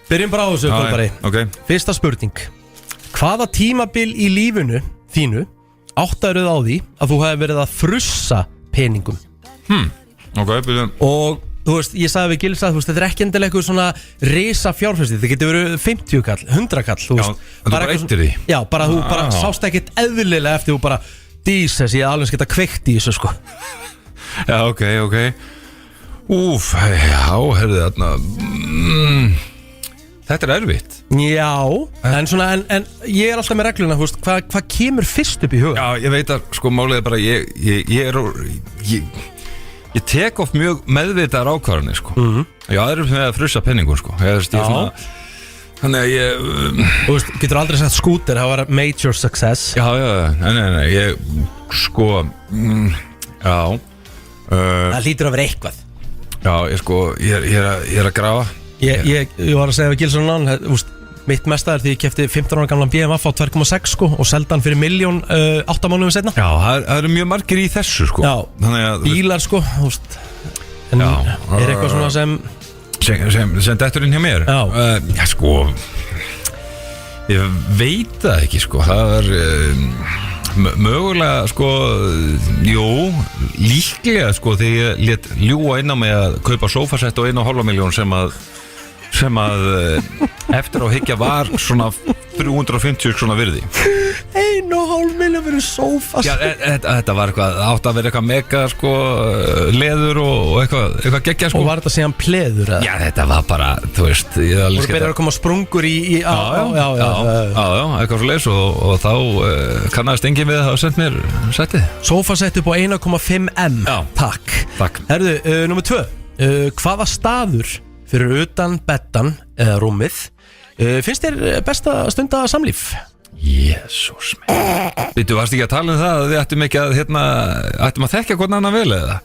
Byrjum bara á þessu, Kolbari. Okay. Fyrsta spurning. Hvaða tímabil í lífinu þínu áttaruð á því að þú hefði verið að frussa peningum? Ok, byrjum. Og þú veist, ég sagði við Gils að þetta er ekki endilega eitthvað svona risa fjárfæsti. Það getur verið 50 kall, 100 kall. Já, þú bara eittir því. Já, bara þú bara sást ekkert eðlilega eftir þú bara díses, ég alveg geta kveikt í þessu sko. Já, ok. Já, herðu þarna. Þetta er erfitt. Já, en ég er alltaf með regluna, hvað kemur fyrst upp í huga? Já, ég veit að, sko, málið er bara, ég tek oft mjög meðvitaðar ákvarðanir, sko. Já, það er með að frussa penningur, sko. Þannig að ég... Þú veist, getur aldrei sagt skúter, það var major success. Já, nei, ég, sko, já. Það lítur að vera eitthvað. Já, ég er að grafa. Ég var að segja við Gilsson mitt mesta er því ég kefti 15 ára gamlan BMF á 2,6 sko og seldi hann fyrir 1.000.000 8 mánuðum setna. Já, það eru mjög margir í þessu sko. Já, bílar sko en er eitthvað svona sem dettur inn hjá mér. Já, sko ég veit það ekki sko. Það er mögulega sko, jú, líklega sko þegar ég lét ljúga inn á mig að kaupa sófasett og 1,5 milljón sem að eftir á hyggja var svona 350 svona virði. 1,5 milljón fyrir sófasett. Já, þetta var eitthvað, átt að vera eitthvað mega sko, leður og eitthvað geggja sko. Og var þetta síðan pleður? Já, þetta var bara, þú veist, ég voru byrjar að koma sprungur í Já, eitthvað svo leys og þá kannast enginn við að hafa sendt mér settið. Sófasett upp á 1,5 M. Takk. Herðu, nummer 2. Hvaða staður fyrir utan beddan eða rúmið finnst þér best að stunda samlíf? Jesús minn. Þú varst ekki að tala um það að við ættum ekki að ættum að þekka hvernig annan vel eða?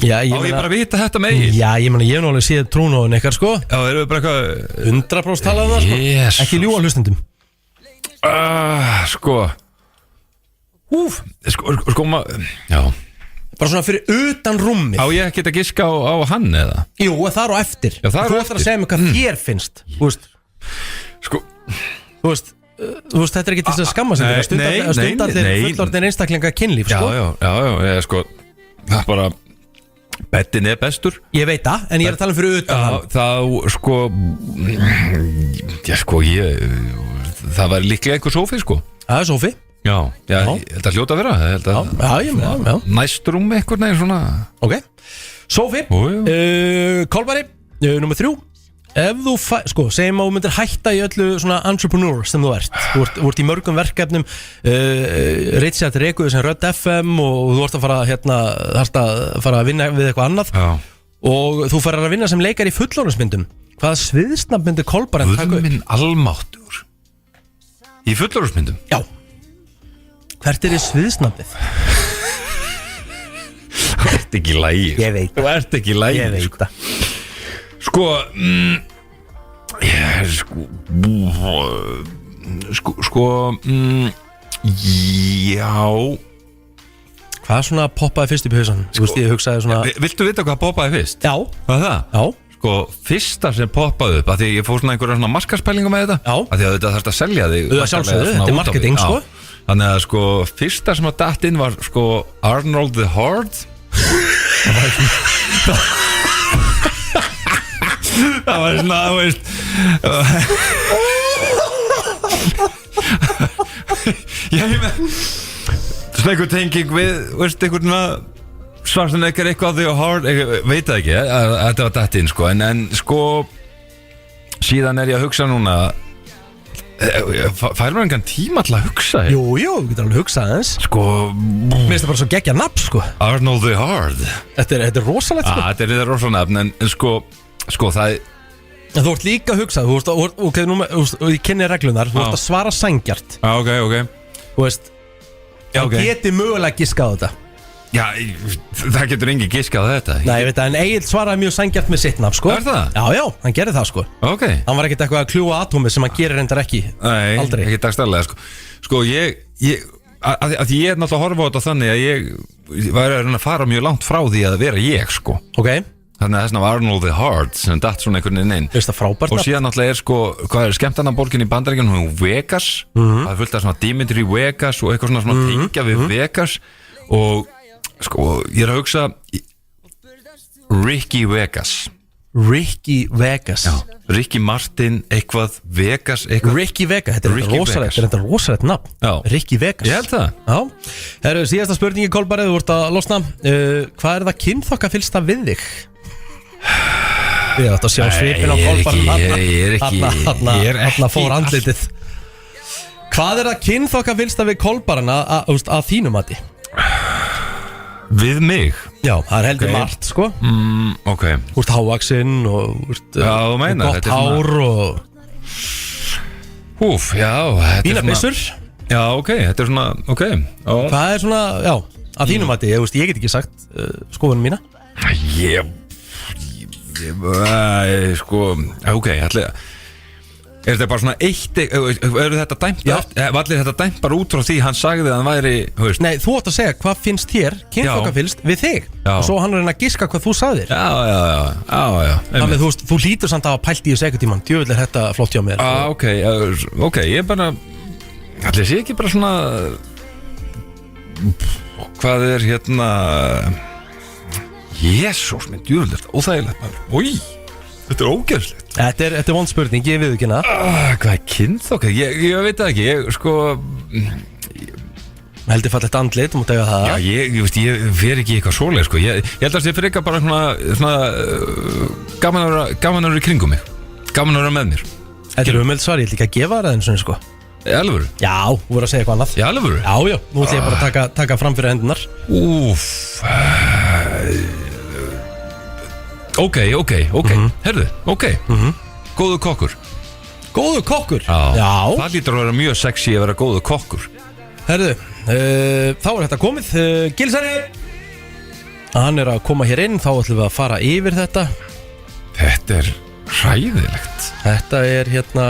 Já, ég bara vita þetta með Já, ég hef nálega séð trúnóðin eitthvað sko. Já, erum við bara eitthvað 100% talað um það sko. Ekki ljúga hlustendum. Sko Sko já. Bara svona fyrir utan rúmið. Á ég ekki að giska á hann eða? Jú, það er á eftir. Já, það er á Þú eftir. ætlar að segja mér hvað þér finnst. Sko Þú veist, þetta er ekki til þess að skamma sig fyrir að stunda allir fullorðin einstaklinga kynlíf, sko. Já, sko það er bara bettin er bestur. Ég veit það, en ég er að tala fyrir utan hann. Það, sko það var líklega einhver sófi, sko. Það er sófi. Já, ég held að hljóta að vera. Já. Næstrúm eitthvað neginn svona. Ok, sófi. Kolbari, nummer 3. Ef þú segjum að þú myndir hætta í öllu svona entrepreneur sem þú ert. Þú ert í mörgum verkefnum, Richard rekuðu sem Rödd FM og þú ert að fara að vinna við eitthvað annað. Já. Og þú farir að vinna sem leikar í fullorðinsmyndum. Hvaða sviðsnafn myndir Kolbari taka upp? Guð minn almáttur. Í fullorðinsmyndum? Já. Hvert er þið sviðsnafnið? Þú ert ekki í lagi. Ég veit. Þú ert ekki í lagi. Ég veit það. Já. Hvað svona poppaði fyrst upp í hausan? Þú veist, ég hugsaði svona... Viltu vita hvað poppaði fyrst? Já. Hvað er það? Já. Sko, fyrsta sem poppaði upp, að því ég fór svona einhverja svona markaspælinga með þetta. Já. Að því að þetta þarf að selja þig. Það sjálfsögðu, þetta er marketing, sko. Þannig að sko, fyrsta sem að datt inn var sko Arnold the Hard. Það var svona, þú veist. Ég með svona einhver tenging við, veist, einhvern svona Schwarzenegger eitthvað því og Hard, veit það ekki, þetta var datt inn, sko. En sko, síðan er ég að hugsa núna, fær maður engan tíma til að hugsa? Jú, þú getur alveg hugsað eins. Sko, mér finnst það bara svo geggja nafn, sko. Arnold the Hard. Þetta er rosalegt, sko. Þetta er rosalegt nafn, en sko það er... En þú ert líka að hugsa, og ég kynni reglunar, þú ert að svara sangjart. Ok. Þú veist, þú geti mögulega giskað þetta. Já, það getur engin giskað þetta. Nei, ég veit það, en Egil svaraði mjög sangjart með sitt nafn, sko. Er það? Já, hann gerði það, sko. Ok. Hann var ekkert eitthvað að kljúa atómið sem hann gerir reyndar ekki. Nei, aldrei. Ekki dagstæðlega, sko. Sko, ég er náttúrulega að horfa á þetta þannig að ég var að fara mjög langt frá því að vera ég, sko. Ok. Þannig að þessna var Arnold the Hard sem datt svona einhvern veginn inn. Veist það frábært. Og síðan náttúrulega sko, hvað er skemmtarnaborgin í Bandaríkjunum, Vegas. Það er fullt af svona Dimitri Vegas og eitthvað svona tengja við Vegas. Og sko, ég er að hugsa Ricky Vegas. Ricky Vegas. Já, Ricky Martin, eitthvað Vegas, eitthvað. Ricky Vegas, þetta er rosalegt nafn. Já. Ricky Vegas. Ég held það. Já. Herru, síðasta spurningi, Kolbari, þú ert að losna. Hvað er það kynþokkafyllsta við þig? Við ættum að sjá svipin á Kolbari. Ég er ekki fór andlitið. Hvað er það kynþokkafyllsta við Kolbarina að þínum mati? Við mig? Já, það er heldur margt, sko. Ok. Þú ert hávaxinn og þú meinar, gott hár og... Já, Þína byssur. Já, ok, þetta er svona, ok. Hvað er svona, já, að þínum mati, ég get ekki sagt skoðunum mína. Sko, ok, ætla... Er þetta bara svona eitt, var þetta dæmt bara út frá því hann sagði að hann væri, veist? Nei, þú átt að segja hvað finnst þér kynþokkafyllst við þig. Já. Og svo hann er að giska hvað þú sagðir. Já. Þannig þú lítur samt að hafa pælt í þessu ekkert tímann. Djöfull er þetta flott hjá mér. Ok, ég er bara, allir sé ekki bara svona, hvað er hérna, Jesús minn, djöfull er þetta óþægilegt maður. Új. Þetta er ógeðslegt. Þetta er vond spurning, ég við ekki hana. Hvað er kynþokka? Ég veit það ekki, heldur fallegt andlit, þú mútt eiga það. Já, ég fer ekki eitthvað svoleið, sko. Ég held að það fyrir eitthvað bara svona gaman að vera í kringum mig. Gaman að vera með mér. Þetta er umheld svar, ég ætla ekki að gefa það eins og sko. Í alvöru? Já, þú voru að segja eitthvað annað. Í alvöru? Já, nú ætla ég bara að taka fram fyrir endunar. Ok, herðu, ok. Góður kokkur. Góður kokkur? Já. Það lítur að vera mjög sexy að vera góður kokkur. Herðu, þá er þetta komið. Gilsari, hann er að koma hér inn, þá ætlum við að fara yfir þetta. Þetta er hræðilegt. Þetta er hérna...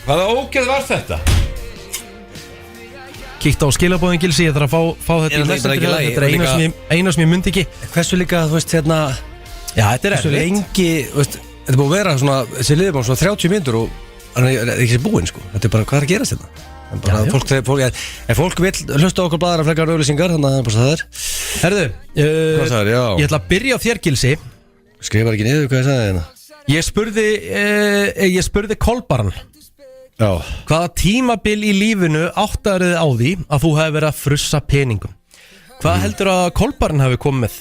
Hvaða ógeð var þetta? kíkt á skilabóðin Gilsi, ég þarf að fá þetta í messenger. Þetta er eina sem ég myndi ekki. Hversu líka, þú veist, hérna Já, þetta er hversu lengi, þú veist, þetta er búið að vera svona, þessi liðbán svona 30 mínútur og hann er ekki búinn, sko. Þetta er bara, hvað er að gerast þetta? En bara, fólk vill hlusta okkur blaðar að flekkar auðlýsingar, þannig að það er. Herðu, Hvað sagðir, já. ég ætla að byrja á þér Gilsi. Skrifar ekki niður hvað ég sagði hérna. Ég spurði Kolbaran Já. hvaða tímabil í lífinu áttaðurði á því að þú hefði verið að frussa peningum. Hvað heldur að Kolbaran hefði komið með?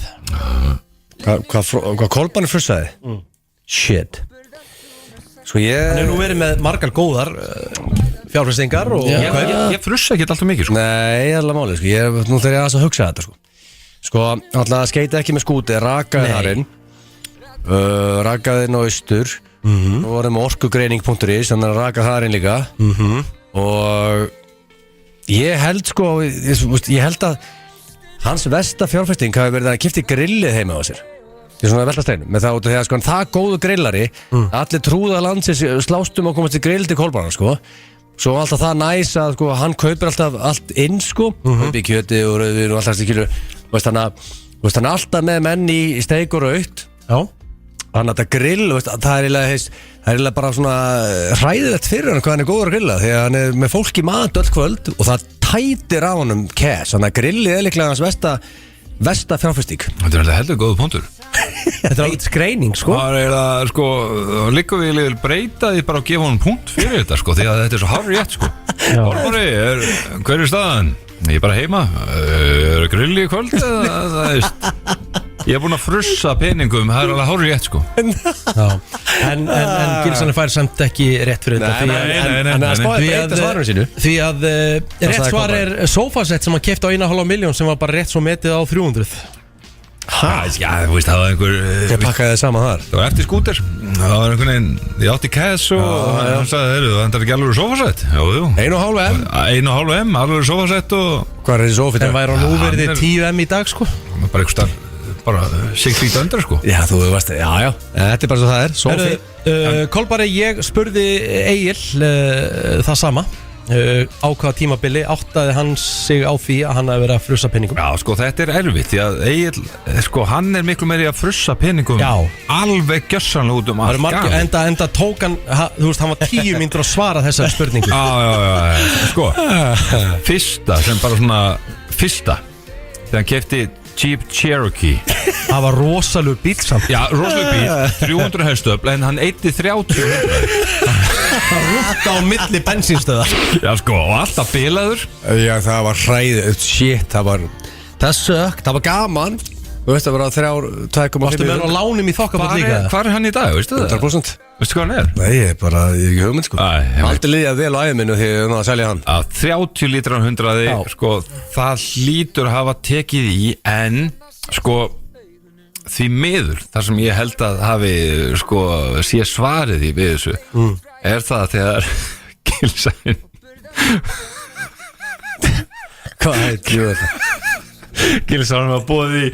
Hvað Kolbarni frussaði? Shit. Sko Hann er nú verið með margar góðar fjárfestingar og Ég frussa ekki alltaf mikið, sko. Nei, alveg málið, sko. Nú þegar ég aðeins að hugsa þetta, sko. Sko, alltaf skeita ekki með skúti, rakaði harinn, rakaði inn á austur, nú vorum við orkugreining.is, þannig að rakaði harinn líka, og ég held, sko, ég held að hans versta fjárfesting hafi verið að kipti grillið heima á sér. Ég er svona að velta steinum með það út af því að sko það góðu grillari allir trúða landsins slástum og komast í grill til Kolbarna sko. Svo alltaf það næs að sko hann kaupir alltaf allt inn sko upp í kjöti og rauðvín og alltaf skilur veist hann alltaf með menn í steik og rautt. Já. Þannig að þetta grill það er eiginlega bara svona hræðilegt fyrir hann hvað hann er góður að grilla því að hann er með fólk í mat öll kvöld og það tætir á honum cash þannig að grillið er líklega hans versta fjárfesting. Þetta er alltaf heldur góðu punktur. Þetta er alveg skreining sko. Það er eiginlega, sko, líka við vil breyta því bara að gefa honum punkt fyrir þetta, sko, því að þetta er svo hárri rétt, sko. Kolbari, hver er staðan? Ég er bara heima, er grilli í kvöld eða það veist. Ég er búin að frussa peningum, það er alveg hárri rétt, sko. En Gilsan fær samt ekki rétt fyrir þetta. Nei. Því að rétt svar er sofasett sem hann keypti á 1,5 miljón sem var bara rétt svo metið á 300. Já, þú veist, það var einhver Ég pakkaði það saman þar. Það var eftir skúter. Það var einhvern veginn, ég átti cash og hann sagði, það endar ekki alveg sofasett. Jú. 1,5 M 1,5 M, alveg sofasett og Hvað er þessi sofið? En væri hann núverið 10 M í dag sko. bara einhver starf, bara 6 feet under, sko. Já, þú veist, já þetta er bara svo það er, sofið Kolbari, ég spurði Egil það sama á hvaða tímabili áttaði hann sig á því að hann hafi verið að frussa peningum. Já, sko, þetta er erfitt því að Egil, sko, hann er miklu meiri að frussa peningum. Já. Alveg gjössanlega út allt margir, enda tók hann, þú veist, hann var 10 mínútur að svara þessari spurningu. Já, sko, fyrsta sem bara svona, þegar hann kefti Jeep Cherokee. Það var rosalug bíl samt. Já, rosalug bíl, 300 hestöfl, en hann eyddi 30 Það rúkta á milli bensínstöða. Já, sko, og alltaf bilaður. Já, það var hræðið, shit, það var gaman. Þú veist, það var 2,5 Varstu með hann á lánum í þokkabót líka? Hvað er hann í dag, veistu það? 100%. Veistu hvað hann er? Nei, ég er bara, ég er ekki hugmynd, sko. Aldrei liðið vel á æðminu því að selja hann. Að 30 lítrar á 100, sko, það hlýtur að hafa tekið í, en, sko, því miður, þar sem ég held að hafi, sko, sé svarið í við þessu, er það þegar Gilsæn Hvað heitir þetta? Gilsæn var búið í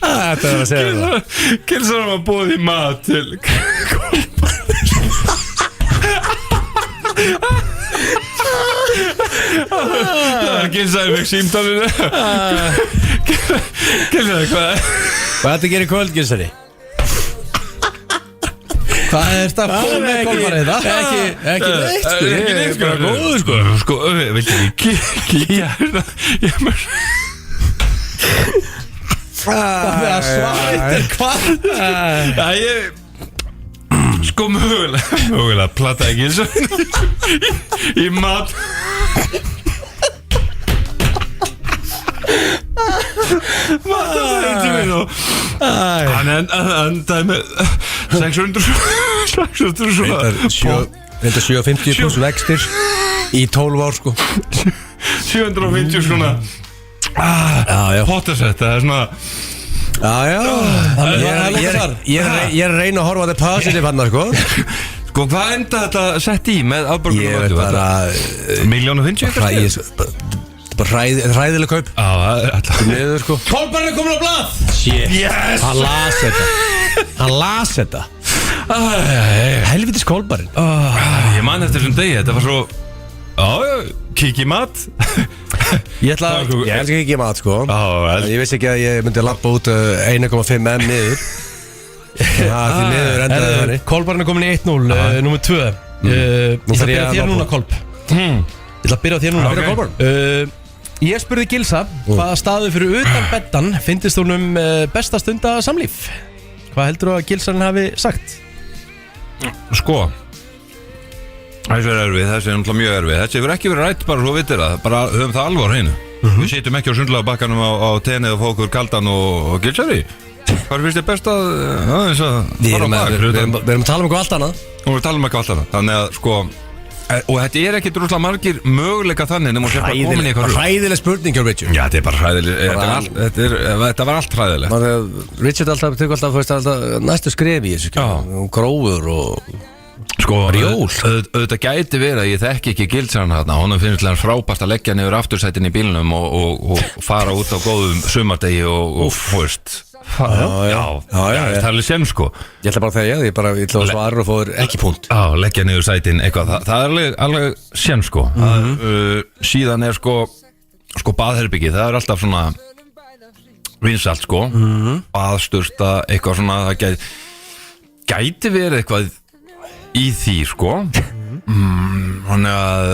Þetta er að segja það. Gilsæn var búið í mat til Gilsæn fekk símtalinu Gilsæn, hvað Hvað þetta gerir kvöld, Gilsari? Hvað er þetta að koma með Kolbari þetta? Ekki neitt, sko. Ég er bara góður, sko. Sko, viltu ekki kíkja hérna? Ég mör Það er að svara eittir hvað? Já, ég sko mögulega platta ekki í mat hann endaði með 600 Reynda 750 pluss vextir í 12 ár, sko. 750 svona potasett, það er svona Ég er að reyna að horfa á þetta positive hann, sko. Sko, hvað enda þetta sett í með afborgunum? Ég veit bara 1.050.000? Hræðileg kaup. Niður, sko. Kolbari er komin á blað! Shit. Yes! Hann las þetta. Helvitis Kolbarinn Ég man eftir þessum degi, þetta var svo kiki mat Ég ætla að Ég elskar ekki mat sko vel. Ég vissi ekki að ég myndi lappa út 1,5 M niður Því niður endaði þannig Kolbarinn er komin í 1-0, nummer 2 Ég ætla að byrja þér núna, Kolb Ég ætla að byrja þér núna Ég spurði Gilsa hvaða staðu fyrir utan beddan fyndist honum besta stunda samlíf. Hvað heldur þú að Gilsarinn hafi sagt? Sko Þessi er erfið, þessi er náttúrulega mjög erfið. Þessi hefur ekki verið rætt bara svo vittir það. Bara höfum það alveg á hreinu. Við sitjum ekki á sundlega bakkanum á tenið og fá okkur kaldan og Gilsari. Hvað finnst þér best að Við erum að tala um eitthvað allt annað. Og við talum eitthvað allt annað. Þannig að sko og þetta er ekki drúslega margir möguleika þannig nema að sé bara komin í eitthvað Hræðileg spurning hjá Richard. Já, þetta er bara hræðileg. Þetta var allt hræðilegt. Richard tekur alltaf næstu skref í þessu. Grófur og Sko, Rjól. Þetta gæti verið að ég þekki ekki Gilsarinn hérna. Honum finnst hann frábært að leggja niður aftursætin í bílnum og fara út á góðum sumardegi og veist. Já, það er alveg sem sko. Ég ætla bara að þegja, ég ætla að svara og fóður ekki punkt. Já, leggja niður sætin eitthvað. Það er alveg sem sko. Síðan er sko baðherbyggi, það er alltaf svona vinsalt sko. Baðsturta, eitthvað svona, það gæti verið eitthvað í því sko. Þannig að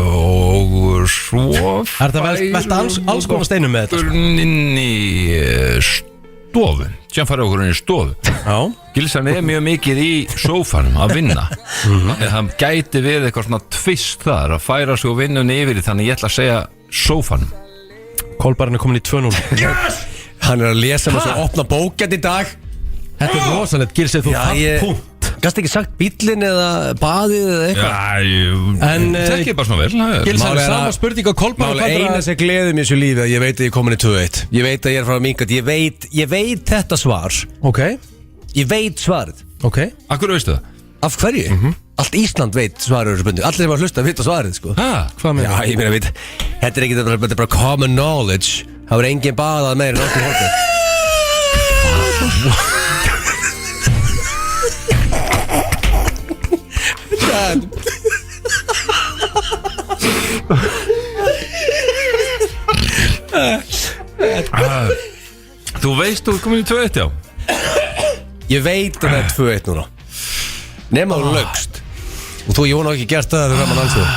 og svo Er þetta velta alls konar steinum með þetta? Inn í stofu. Sem farið okkur inn í stofu. Já. Gilsarinn er mjög mikið í sófanum að vinna. Það gæti verið eitthvað svona tvist þar að færa sig og vinnunni yfir í, þannig ég ætla að segja sófanum. Kolbarinn er komin í 2-0. Yes! Hann er að lesa með svo opna bókjart í dag. Þetta er rosalegt, Gilsið, þú fann punkt. Gast ekki sagt bíllinn eða baðið eða eitthvað? En tekið bara svona vel. Gilsið, sama spurning á Kolbarinn. Mál eina sem gleður mér í þessu lífi að ég veit að ég er komin í 2-1. Ég veit að ég er frá mingat. Ég veit þetta svar. Ok. Ég veit svarið. Ok. Akkur veistu það? Af hverju? Allt Ísland veit svarið þessu spurningu. Allir sem var að hlusta vita svarið sko. Hvað með? Já, ég meina veit. Þetta er ekki, þetta er bara common knowledge. Það var engin baðað meira en okkur hóttir. Þú veist þú er komin í 2-1, já. Ég veit að það er 2-1 núna. Nefn á lögst. Og þú, ég vona ekki gert það þegar mann ansvöðu.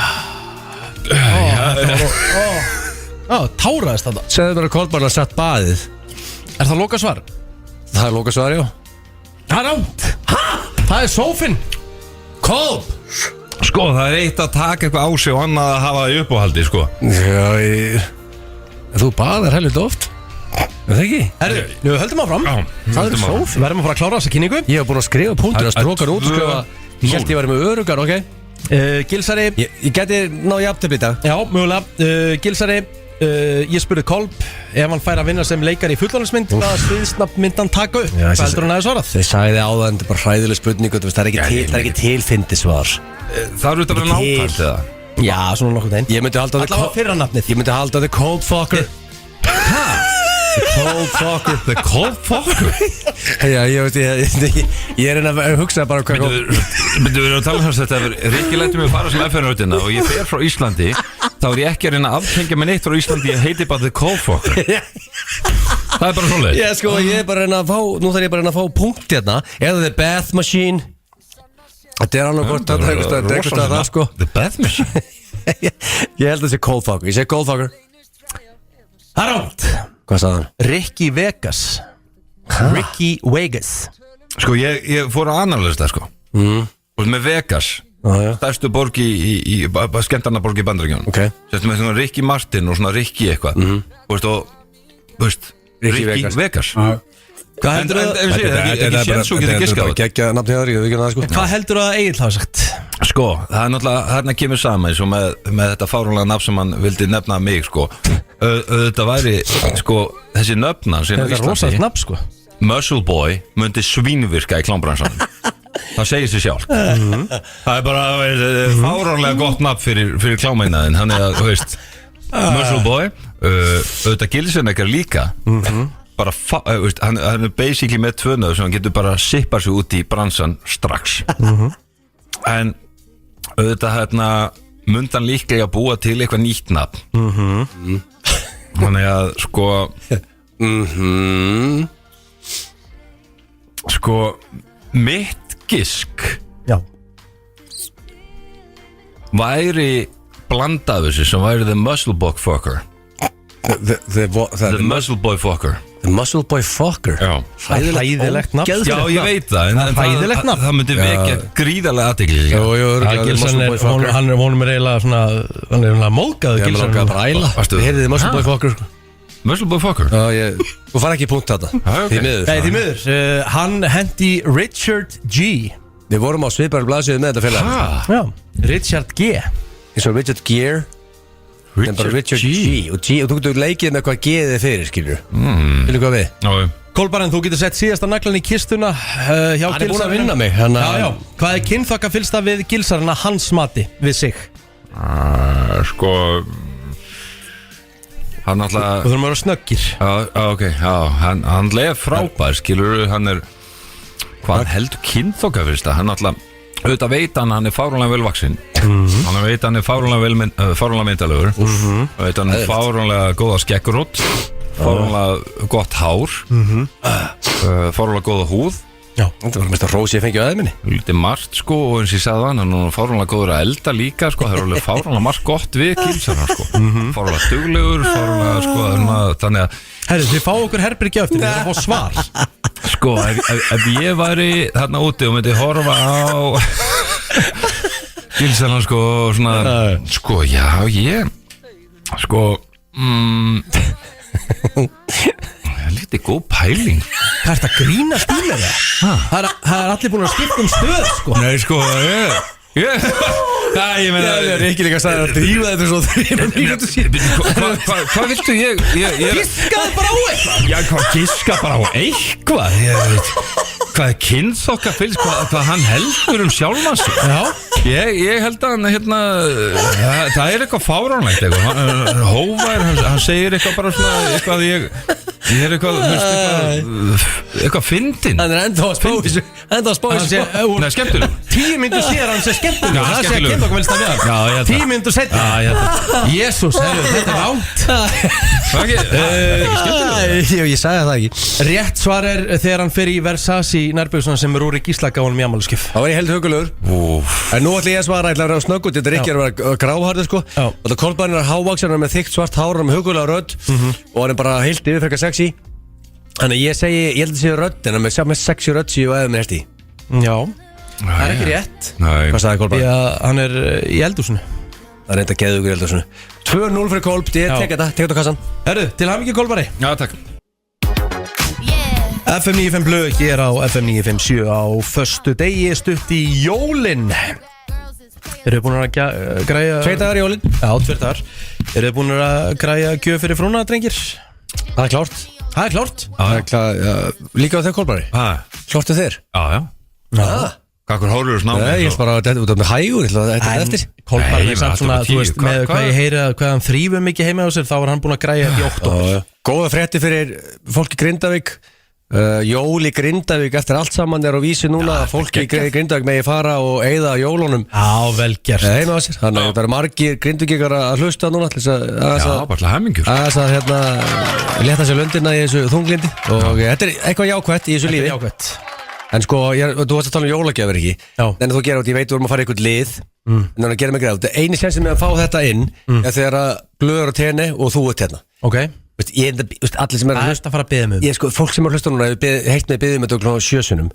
Táraðist þetta. Segðu mér að Kolbarinn har sett baðið. Er það loka svar? Það er loka svar, já. Það er rámt. Það er sófinn. Kolb! Sko, það er eitt að taka eitthvað á sig og annað að hafa það í uppáhaldi, sko. Já, þú baðar helvita oft. Er það ekki? Herru, við höldum áfram. Já, Það er sófinn. Við verðum að fara að klára þessa kynningu. Ég hef búin að skrifa punktur að strókar út og skrifa. Ég held ég væri með örugar, ok? Gilsari. Ég geti náðu jafntefli í dag. Já, mögulega. Gilsari, ég spurði Kolb ef hann fær að vinna sem leikar í fullorðinsmynd, hvaða sviðsnafn myndi hann taka upp? Hvað heldur hann aðeins svarað? Þeir sagði áðan, þetta er bara hræðileg spurning. Það er ekki tilfindi svar. Það eru þetta að vera nákvæmt eða? Já, svona nokkuð einn. Ég myndi halda Allavega fyrra nafnið. Ég myndi halda the cold fucker. The cold fucker. The cold fucker? Já, ég er að hugsa bara hvað Myndu við að tala um þess að þetta er Rikki lætur mig að fara sem FN-röðina og ég fer frá Íslandi, þá er ég ekki að reyna að aftengja mig neitt frá Íslandi, ég heiti bara the cold fucker. Það er bara svoleið. Já, sko, ég er bara að reyna að fá, nú þarf ég bara að reyna að fá punkt hérna. Eða the bath machine. Þetta er alveg gott, þetta er eitthvað það, sko. The bath machine? Ég held að það sé cold fucker, ég segi cold fucker. Það er rámt. Hvað sagði hann? Ricky Vegas. Ricky Vegas. Sko, ég fór að analysa það, sko. Og með Vegas, stærstu borg í skemmtarnaborg í Bandaríkjunum. Ok. Settum við svona Ricky Martin og svona Ricky eitthvað. Og veist, Ricky Vegas. Hvað heldur þú að ekki séns og getur giskað á þetta? Gekkja nafni þar, ég veit ekki það, sko. Hvað heldur þú að Egill hafa sagt? Sko, það er náttúrulega, þarna kemur saman eins og með þetta fáránlega nafn sem hann vildi nefna mig, sko. Þetta væri, sko, þessi nöfna sem á Þetta er rosalegt Íslandi, nafn, sko. Muscle Boy myndi svínvirka í klámbransanum. Það segir sér sjálf. Það er bara fáránlega gott nafn fyrir klámeinaðin. Hann er að, þú veist, Muscle Boy, auðvitað Gilsarinn ekkert líka. bara hann er basically með tvönaður sem hann getur bara sippað sig út í bransan strax en auðvitað myndi hann líklega að búa til eitthvað nýtt nafn þannig að sko mitt gisk væri blandað þessu sem væri the muscle boy fucker the muscle boy fucker The Muscle Boy Fucker Hæðilegt nafn Já, ég veit það en hæðilegt nafn það myndi vekja gríðarlega athygli Gilsan hann er eiginlega svona hann er móðgæður Gilsan Við heyrðið The Muscle Boy Fucker Muscle Boy Fucker Þú fara ekki í punkt þetta Því miður Hann hendi Richard G Við vorum á sviparum blaðsíðu með þetta félag Richard G Eins og Richard Gere Richard G og þú getur leikið með hvað G-ið er fyrir, skilur Skilur hvað við? Kolbarinn, þú getur sett síðasta naglan í kistuna hjá Gilsar. Hann er búin að vinna mig Hvað er kynþokka fylsta við Gilsarinn að hans mati við sig? Sko Hann alltaf Þú þurfum að vera snöggir Ok, hann leið frábær, skilur hann er hvað heldur kynþokka fylsta hann alltaf auðvitað veit hann er fáránlega velvaxinn hann veit hann er fáránlega myndalegur veit hann er fáránlega góða skeggrót fáránlega gott hár fáránlega góða húð Þetta var mest að rósi ég fengi á aðminni lítið margt sko og eins ég sagði hann er fáránlega góður að elda líka sko það er alveg fáránlega margt gott við Gilsar sko fáránlega duglegur fáránlega sko þannig að Herri, þið fá okkur herbyrgi eftir þið fá svar Sko, ef ég væri þarna úti og myndi horfa á Gilsarna sko svona sko, já, ég sko lítið góð pæling Hvað er þetta grínast í mér það? Það er allir búin að skipta stöð sko Nei, sko, ég meina Það er ekki líka að staða að drífa þetta svo 3 mínútur síðan Hvað viltu ég Giskaði bara á eitthvað Já, hvað giska bara á eitthvað Hvað er kynþokka fylgst hvað hann heldur sjálfan sig Ég held að hann það er eitthvað fáránlegt eitthvað hófær, hann segir eitthvað bara svona eitthvað ég er eitthvað fyndinn Hann er enda að spá Nei, skemmtileg 10 myndur síðan hann sé skemmtileg Já, það sé að skemmtilegur. kynna okkur velst að Já, ég held 10 myndur setna Jésús, þetta er átt Það er ekki skemmtileg Ég sagði það ekki Rétt svar er þegar hann fer í Versace nærbjörnsson sem Rúri Gísla gaf honum í afmælisgjöf Það var ég held hugulur En nú ætla ég að svara, ætla að vera snöggut Þetta er ekki að vera gráharður sko Þetta Kolbarinn er hávaxinn, hann er með þykkt svart hár hann er með hugulega rödd og hann er bara heilt yfir frekar sexy Þannig ég segi, ég held að sé rödd en hann er með sexy rödd sem ég var eða með held í Já, það er ekki rétt Hvað sagði Kolbarinn? Já, hann er í eldhúsinu Það er enda geðugur í eldhúsinu 2-0 fyrir Kolb, ég tek þetta kassan Herru, til hamingju Kolbari Já, takk FM 95 blöð hér á FM 957 á föstu degi stutt í jólin Eru þið búin að græja 2 dagar í jólin Já, 2 dagar Eru þið búin að græja gjöf fyrir frúna, drengir? Það er klárt Það er klárt Líka á þeir Kolbari Klártu þeir Já Hvað hórur þú snámið? Nei, ég ætla bara að þetta út af með hægur Ég ætla að þetta eftir Kolbari er samt svona, þú veist, með hvað ég heyri að hvað hann þrýfur mikið heima á sér þá var hann búin að græja í október Góða frétti fyrir fólk í Grindavík Jól í Grindavík eftir allt saman er á vísi núna Fólki í Grindavík megi fara og eyða jólunum Já, vel gert Heima á sér Þannig að það eru margir Grindavíkar að hlusta núna Já, bara hæmingjur að leta sér löndina í þessu þunglindi og þetta er eitthvað jákvætt í þessu lífi Jákvætt En sko, þú varst að tala um jólagjafir ekki En þú gerir út, ég veit, þú erum að fara í eitthvað lið En það er að gera mig greið Einu sensin með að fá þetta inn er þegar að blöður á tenni og þú ert hérna Ok Allir sem er Það er að fara að beða mig Ég sko, fólk sem er að hlusta núna heitt með beðið með þetta kl. 7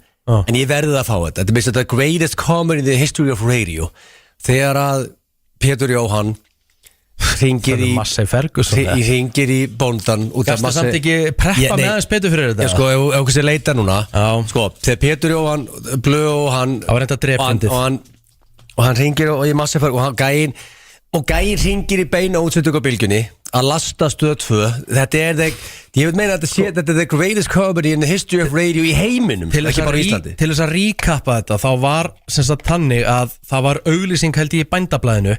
En ég verði að fá þetta Þetta er mest the greatest comedy in the history of radio Þegar að Pétur Jóhann hringir í Massey Ferguson hringir í bóndan Gasta samt ekki preppa með aðeins betur fyrir þetta sko, ef okkur sé leita núna sko, þegar Pétur Jóhann blöð og hann Það var reynda drependið og hann hringir í Massey Ferguson og gæinn hringir í beina útsendingu á bylgjunni að lasta stöð 2 þetta er ég veit meina að þetta er the greatest comedy in the history of radio í heiminum ekki bara í Íslandi Til þess að recappa þetta þá var sem sagt þannig að það var auglýsing held ég í Bændablaðinu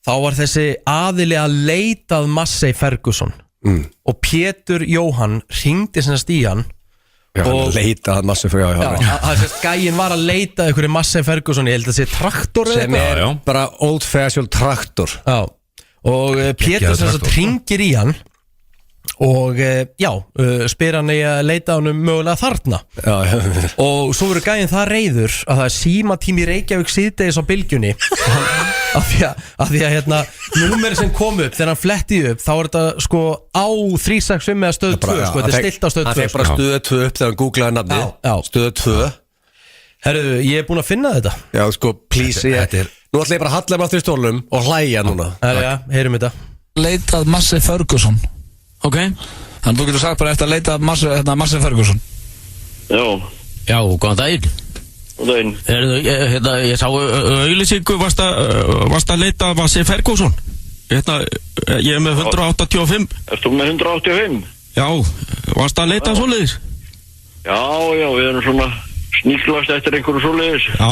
Þá var þessi aðili að leitað Massey Ferguson og Pétur Jóhann hringdi sem í hann og leita að Massey Ferguson gæinn var að leita einhverju Massey Ferguson, ég held að það sé traktor sem bara old fashioned traktor og Pétur sem hringir í hann og spyr hann að leita hann mögulega þarna og svo verður gæinn það reiður að það er símatími Reykjavík síðdegis á bylgjunni af því að hérna númeri sem kom upp þegar hann fletti upp þá er þetta sko á 365 eða stöð 2 sko, þetta er stilt á stöð 2 það fekk bara stöð 2 upp þegar hann googlaði nafni stöð 2 herru, ég er búin að finna þetta já sko, please, nú ætla ég bara að halla mig aftur í stólum og hlæja núna heyrum þetta leitað Massey Ferguson ok, þannig að þú getur sagt bara eftir að leita Massey Ferguson Já, góðan daginn Góðan daginn Ég sá auglýsingu varst að leita Massey Ferguson ég er með 185 Ertu með 185? Já, varst að leita svoleiðis? Já, við erum svona sníklast eftir einhverju svoleiðis Já,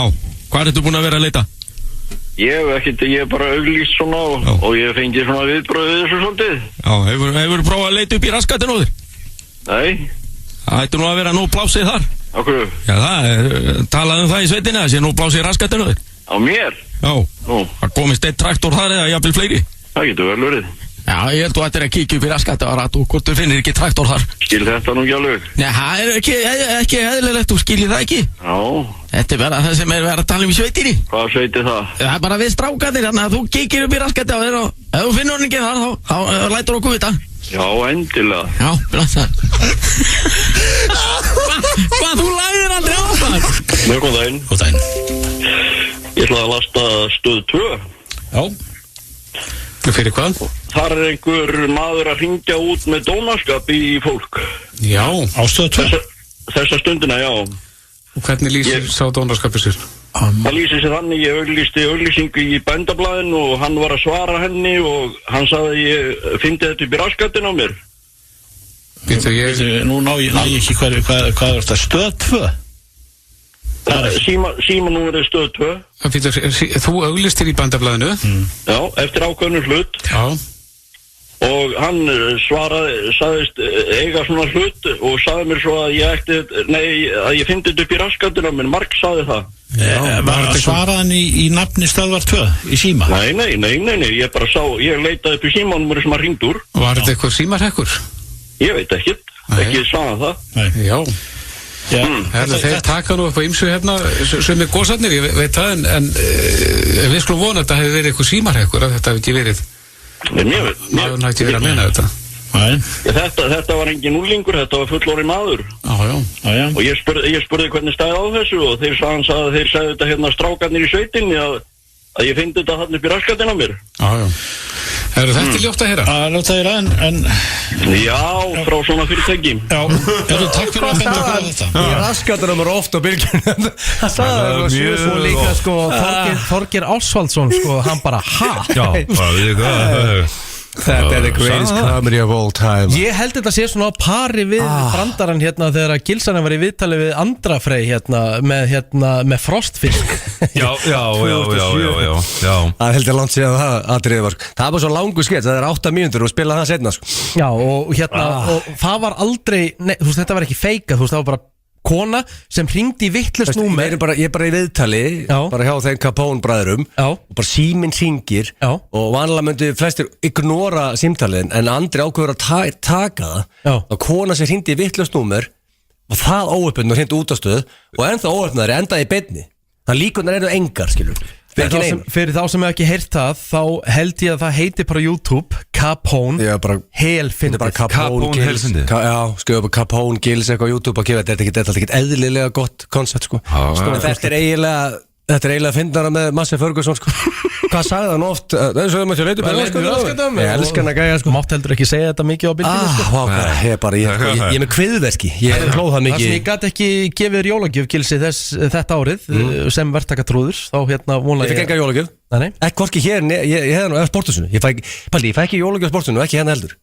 hvað ertu búin að vera að leita? Ég er bara auglýst svona og ég fengi svona viðbröð við þessu svolítið Já, hefur prófað að leita upp í raskatinn á þér? Nei Það ætti nú að vera nú plásið þar Okkur? Já, talaði það í sveitinni að sé nú plásið í raskatinn á þér Á mér? Já, það komist eitt traktor þar eða jafnvel fleiri Það getur vel verið Já, ég held þú ættir að kíkja upp í raskatinn og rætt og hvort þú finnir ekki traktor þar Skil þetta nú ekki alveg? Nei, það er ekki eðlilegt, þú skilir það ekki Já Þetta er bara það sem er verið að tala um í sveitinni Hvað sveiti það? Það er bara við strákarnir, þannig að þú kíkir upp í raskatinn á þér og ef þú finnur hann ekki þar þá lætur okkur vita Já, endilega Já, blessa Hvað, þú læðir aldrei á það? Góðan daginn Góðan daginn Ég ætla að lasta stöð 2 Já Fyrir hvað? Þar er einhver maður að hringja út með dónaskap í fólk Já, á stöð 2 Þessa stundina, já Og hvernig lýsir sá dónaskapið sér? Það lýsir sér þannig, ég auglýsti auglýsingu í bændablaðinu og hann var að svara henni og hann sagði að ég fyndi þetta upp í raskatinn á mér Býttu, Nú ná ég ekki hvað er þetta, stöð 2? Símanúmerið stöð 2 Býttu, þú auglýstir í bændablaðinu Já, eftir ákveðnum hlut Já og hann sagðist eiga svona hlut og sagði mér svo að ég fyndi þetta upp í raskatinn á mér, Mark sagði það Svaraði hann í nafni stöðvar 2 í síma? Nei, ég bara ég leitaði upp í símanúmerið sem hann hringd úr Var þetta eitthvað símarhekkur? Ég veit ekki sagði það Nei. Já Þeir taka nú upp á ýmsu hérna sem er góðsarnir, ég veit það en við skulum vona að þetta hefði verið eitthvað símarhekkur að þetta hefði ekki verið maður nætti verið að meina þetta Þetta var engin úlingur, þetta var fullorðinn maður Já og ég spurði hvernig stæði á þessu og þeir sagði þetta hérna strákarnir í sveitinni að ég fyndi þetta hann upp í raskatinn á mér Já Þetta er ljótt að heyra Ljótt að heyra en Já, frá svona fyrirtæki Já, takk fyrir að benda okkur á þetta Í raskatinn á mér ofta á bylgjunum Það sagði það svo líka sko Þorgeir Ásvaldsson sko, hann bara Já, það er hvað Þetta er the greatest comedy of all time Ég held þetta sé svona á pari við brandarann hérna þegar að Gilsarinn var í viðtali við Andra Frey með frostfisk Já Það heldur langt síðan það atriðið var Það var svo langu skets, það er 8 mínútur og spilaði það setna sko. Já og og það var aldrei þú veist þetta var ekki feika, þú veist það var bara kona sem hringdi í vittlust númer Ég er bara í viðtali bara hjá þeim Capone bræðurum og bara síminn hringir og vanlega myndi flestir ignora símtalið en Andri ákveður að taka það og kona sem hringdi í vittlust númer og það óöfnum hringdi út á stöð og ennþá óöfnum endaði í beinni það líkunar eru engar skilur Fyrir þá sem hefur ekki heyrt það þá held ég að það heiti bara YouTube Capone helfindið Capone helfindið Já, skjóðu bara Capone Gils eitthvað á YouTube og gefa þetta er ekkert eðlilega gott koncept sko Þetta er eiginlega fyndnara með Massey Ferguson sko Hvað sagði hann oft? Það er svo að maður leita raskatinn Ég elskar hann að gæja sko Mátt heldur ekki segja þetta mikið á bylgjunni sko Ég er með kviðverki Ég hlóð það mikið Það sem ég gæti ekki gefið þér jólagjöf Gilsi þetta árið sem verktakatrúður þá hérna vona ég fekk enga jólagjöf ekki hvorki hér ég hefði nú eða sporthúsinu ég fæ ekki jólagjöf sporthúsinu ekki hérna heldur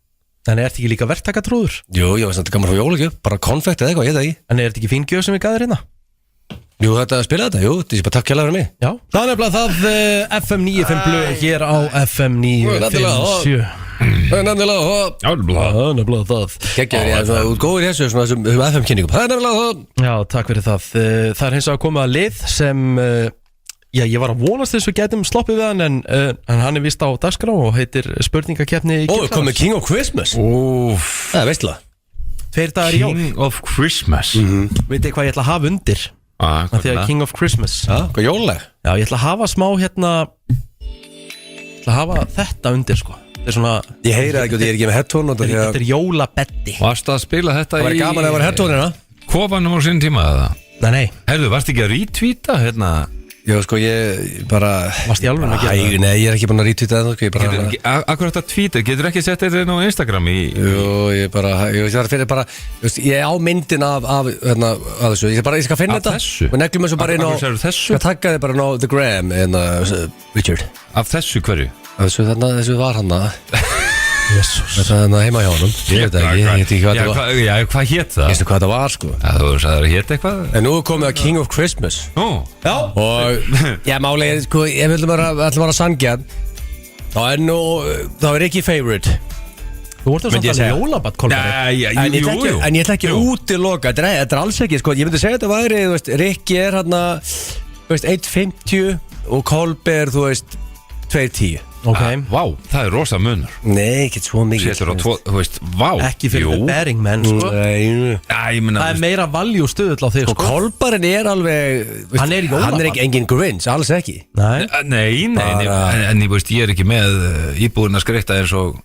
En er þetta ekki líka verktakatrúður? Jú, ég veist að þetta gaman frá jólagjöf bara konfekt eða eitthvað, ég veit það ekki En er þetta ekki fín gjöf sem við gæðum hérna? Jú, þetta spila þetta, þetta er bara takk kjærlega fyrir mig Já, það er nefnilega það FM 95 blöð hér á FM 957 Það nefnilega það Gekkjaður ég svona út góður í þessu svona þessum FM-kynningum Það nefnilega það Já, takk fyrir það. Það hins vegar komið að lið sem já, ég var að vonast þess að við getum sloppið við hann en hann víst á dagskrá og heitir spurningakeppni komið King of Christmas Það veistla 2 dagar í jól King of Christmas Vitið hvað ég ætla að hafa undir Því að King of Christmas Hvað jólag? Já, ég ætla að hafa smá Ég ætla að hafa þetta undir sko Þetta er svona Ég heyri ekki og ég ekki með headphone Þetta er jólabeddi Varst að spila þetta Það var gaman að það var headphone Kofanum á sinni tíma eða? Nei Herðu, varst ekki að retweeta hérna? Já, sko, ég bara Varst í alveg að gera það? Nei, ég er ekki búin að retweeta það Ég bara Akkur þetta tweeta, getur ekki sett þetta inn á Instagram Jú, ég bara Ég á myndin af þessu Ég skal finna þetta þessu? Og neglum þessu bara inn á Skal taka þið bara inn á The Gram Richard Af þessu hverju? Þessu var hann Jesus Þetta er heima hjá honum Ég veit ekki, ég veit ekki hvað þetta var Já, hvað hétt það? Veistu hvað þetta var, sko Þú sagði það hétt eitthvað? En nú er komið að King of Christmas Já Og, já, málega, sko, ég vil vera sangjarn þá er ekki favorite Þú voru það Myndi ég svona segja. jólabatt kolbari En ég ætla ekki að útiloka Þetta er alls ekki, sko, ég myndi segja þetta væri Þú veist, Rikki er hérna 1.50 og Kolbe er, þú veist 2.10 Ok Vá, það er rosa munur Nei, ekki svo mikið Sétur á tvo, þú veist, vá Ekki fyrir the bearing menn sko Nei, ég meina Það er meira value stuðull á þig og sko Kolbarinn er alveg veist, Hann er í jólabarn. Hann er ekki engin Grinch, alls ekki Nei Nei, Bara- en ég veist, ég er ekki með íbúðin að skreita eins og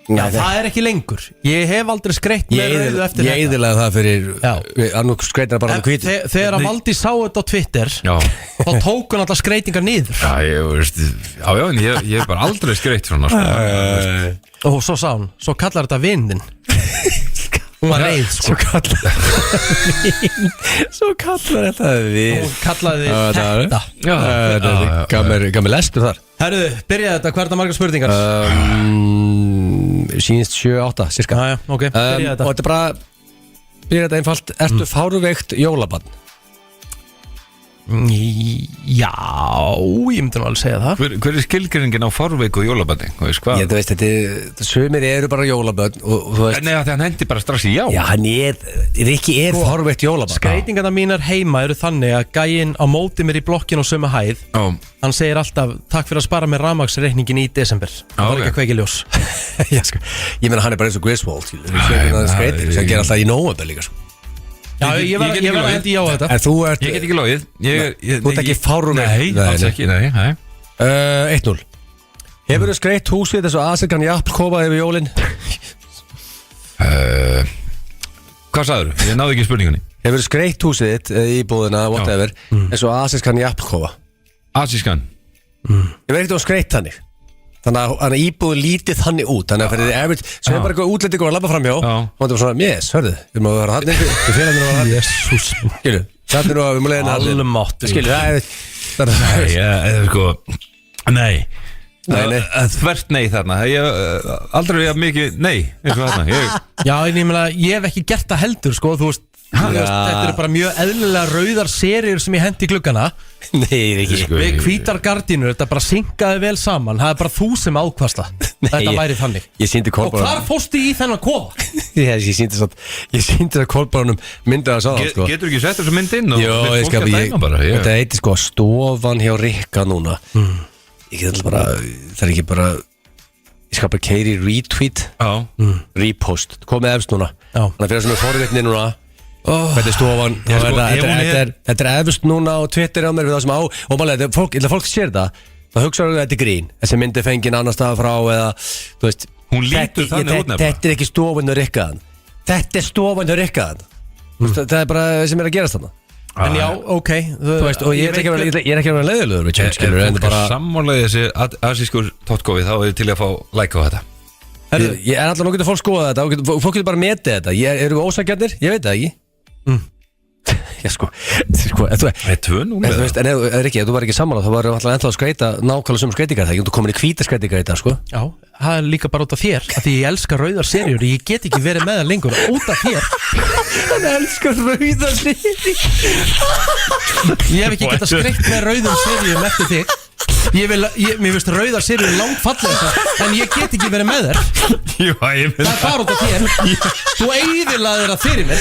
Já, það er ekki lengur Ég hef aldrei skreitt með rauðu eftir Ég eyðilega það fyrir Já. Annú skreitina bara með hvíti Þegar að Valdi sá þetta á Twitter Já, þá tók hún alltaf skreitingar niður já, ég veist en ég hef bara aldrei skreitt svona sko. Og svo sá hún, svo kallar þetta vindin Hún var reið sko Svo kallar þetta við Hún kallaði Já, þetta Já, Gaf mér lestur þar Herru, byrjaði þetta, hvað er það margar spurningar? Sýnist 7-8 cirka Já, ok, byrjaði Og þetta þetta er bara Byrjaði þetta einfalt Ertu fáruveikt jólabarn? Já, ég myndi nú alveg segja það hver er skilgjöringin á fárveiku og jólabandi? Þú veist hvað? Þú veist, þetta Sumir eru bara jólabarn Og þú veist Nei, þegar hann hendi bara strax í já Já, hann Rikki er fáruveikt jólabarn Skreitingarna mínar heima eru þannig að gæinn á móti mér í blokkinu á sömu hæð Já, Hann segir alltaf, takk fyrir að spara mér rafmagnsreikningin í desember Það var ok. ekki að kveiki ljós Já, sko Ég meina hann er bara eins og Griswold Skreitir sem gerir alltaf í nóvember líka sko. Já, ég var að hendi já á þetta En þú ert ég get ekki logið Þú ert ekki fáruveikt Nei, alls ekki, nei 1-0 Hefur þú skreitt húsið þessu Asekan Jappkofa yfir jólin? Hvað sagður? Ég náði ekki spurningunni Hefur þú skreitt húsið þitt íbúðina, whatever eins og Asekan Jappkofa? Asískan Ég veit ekki þú skreitt þannig Þannig að íbúðu lítið þannig út Þannig að fyrir þið average sem er bara eitthvað útlendingur að labba framhjá Já. og það var svona, yes, hörðu við erum að vera hann við félagum að vera hann Jésús Skilu, það er nú að við múum leiðina Almátt Skilu, það Nei, eða sko Nei Nei. Þvert nei þarna Aldrei við mikið nei eins og þarna Já, en ég meina, ég hef ekki gert það heldur, sko Þú veist, þetta eru bara mjög eðlilega rauðar seríur sem ég hendi í gluggana Nei, ekki Við hvítar gardínur, þetta bara synkaði vel saman Það er bara þú sem ákvast það Þetta væri þannig Ég sýndi Og hvar Kolbaranum fórstu í þennan kofa? Ég sýndi það Kolbaranum myndið að sagða sko Getur ekki sett þessu mynd inn og Jó, leyft ég fólk skal að dæma bara Þetta heiti sko stofan hjá Rikka núna Ég get alltaf bara Það er ekki bara Ég skal bara keiri retweet Já Repost Komið efst núna Já. Þannig að fyrir sem er forvitni núna Þetta er stofan Já, sko, Þetta er efst núna á Twitter á mér við það sem á Og málega, fólk sér það Það hugsaður að þetta er grín Þessi myndi fengið annar stað frá eða Þú veist Hún lítur þannig út nefnilega. Þetta er ekki stofan hjá Rikkaðan Þetta er stofan hjá Rikkaðan Það er bara sem er að gerast þarna En já, ok Þú veist, og ég er ekki að vera leiðilegur Richard, skilur, en fólk bara sammálaði þessi asískur tóttgófi þá er ég til að fá like á þetta Ég er alltaf nú getur fólk skoða þetta og fólk getur bara metið þetta Eru við ósækjarnir? Ég veit það ekki Já, sko en þú Það er 2-0 En þú veist, en Rikki, ef þú var ekki sammála þá varum alltaf ennþá að skreita nákvæmlega sömu skreitingar þegar þú komin í hvíta skreitingar í dag, sko Já, það er líka bara út af þér af Því ég elska rauðar seríur Ég get ekki verið með það lengur Út af þér Hann elskar rauðar sér Ég hef ekki getað skreitt með rauðum seríum eftir þig Mér finnst rauðar sérur langt fallega en ég get ekki verið með þér. Já, ég Það er bara út af þér. Þú eyðilaðir það fyrir mér.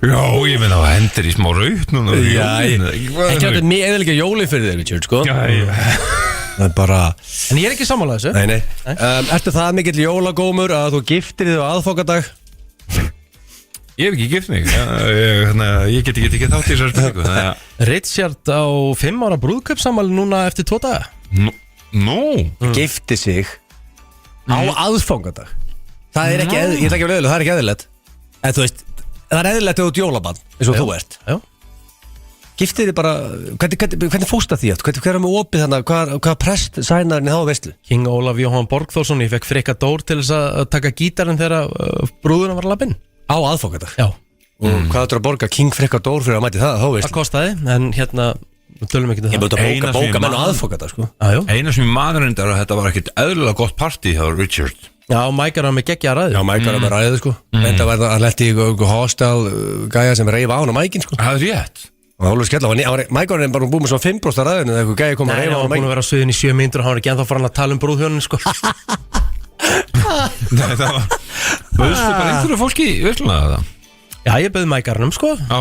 Ég meina að hendur í smá raut núna. Ekki að þetta mig eða jóli fyrir þig, Richard, sko. Það er bara... En ég er ekki sammála þessu. Nei. Ertu það mikill jólagómur að þú giftir þig á aðfangadag? Ég hef ekki gift mig. Ég get ekki þátt í þessar spurningu. Richard á 5 ára brúðkaupsafmæli núna eftir 2 daga. Gifti sig á aðfangadag. Það er ekki eðlilegt, ég ætla ekki að vera eðlilegt, það er ekki eðlilegt. En þú veist, það er eðlilegt að þú ert jólabarn, eins og þú ert. Já. Giftið þið bara, hvernig fóst það því átt? Hver er með opið þannig, hvað prest sænarinn þá veistlu? King Ólaf Jóhann Borgþórsson, ég fekk Frikka Dór til þess að taka gítarinn þegar brúðuna var lappinn. Á aðfangadag? Já. Og hvað ætlar að borga King Frikka Dór fyrir að mæti það, þá veistlu? Það kostaði, en hérna, við tölum ekki það. Ég búið að bóka menn á aðfangadag, sko. Eina sem ég maðurinn er að þetta var ekkert eðlulega gott partí hjá Richard. Já, Mækar var með geggja ræði. Já, Mækar var með ræði, sko. Þetta var það, hann letti í hostel gæja sem reyfa á hann á Mækin, sko. Það er rétt. Og það var alveg skella, Mækar var bara búið með svo 5% ræðinu þegar eitthvað gæja kom að reyfa á hann á Mækin. Nei, hann var búin að vera á suðin í 7 mínútur og hann var ekki ennþá farin að tala um brúðhjónin, sko. Nei, það var... Bauðstu bara einhverju fólki í veisluna það? Já, ég bauði Mækarnum, sko. Já.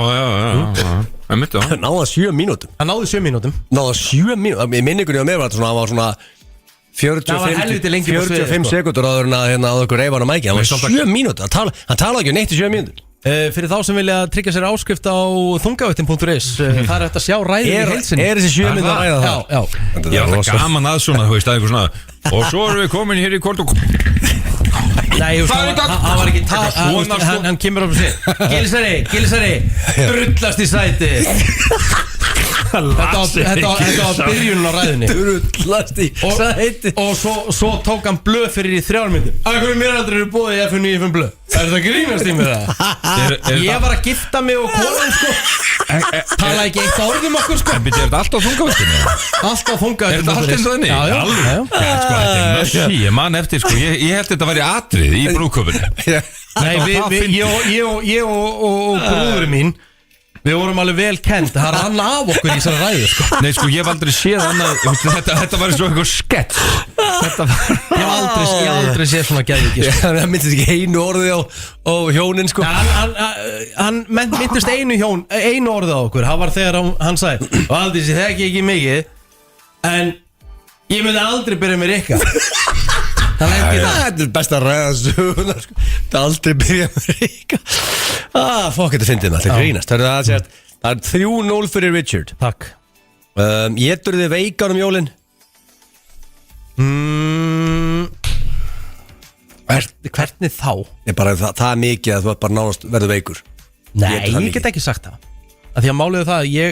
Náða 7 mínútum. Hann náði 7 mínútum. Náða 7 mínútum. Í minningunni á mér var þetta svona 45 sekundur áður en að okkur reyfa hann á Mæki. Það var 7 mínútur. Hann talaði ekki neitt í 7 mínútur. Fyrir þá sem vilja tryggja sér áskrift á þungavittin.is, það er hægt að sjá ræðið í heilsinni. Er þessi 7 mínútur að ræða það? Já. Já, það er gaman að svona, þú veist, það er eitthvað svona. Og svo erum við komin hér í kvöld og... Nei, hann var ekki hann kemur upp og segir Gilsari, drullast í sæti. Þetta var byrjunin á ræðinni. Drullast í sæti. Og svo tók hann blöð fyrir í 3 mínútur. Akkur mér aldrei eru búið í F9 blöð. Er þetta grínast í mér það? Ég var að gifta mig og konan, sko. Tala ekki eitt orðum okkur, sko. En byrja, er þetta alltaf þungavittinu? Alltaf þungavittinu. Er þetta alltaf eins og þenni? Já. Sko, þetta er mössi, ég man eftir, sko. Ég held þetta væri atrið í brúðkaupinu. Nei, ég og brúðurinn mín, við vorum alveg vel kent. Það rann af okkur í þessari ræðu, sko. Nei, sko, ég hef aldrei séð annað. Þetta var eins og einhver skets. Ég hef aldrei séð svona gæðviki, sko. Það myndist ekki einu orði á hjónin, sko. Hann myndist einu orði á okkur. Það var þegar hann sagði Valdís, ég þekki ekki mikið, en ég myndi aldrei byrja með Rikka. Þetta er best að ræða söguna, sko. Það er aldrei byrja með Rikka. Fokk, þetta fyndið maður, þetta grínast. Það er 3-0 fyrir Richard. Takk. Étur þið veikar jólin? Hvernig þá? Það er mikið að þú bara nánast verður veikur. Nei, ég get ekki sagt það. Því að máliðu það að ég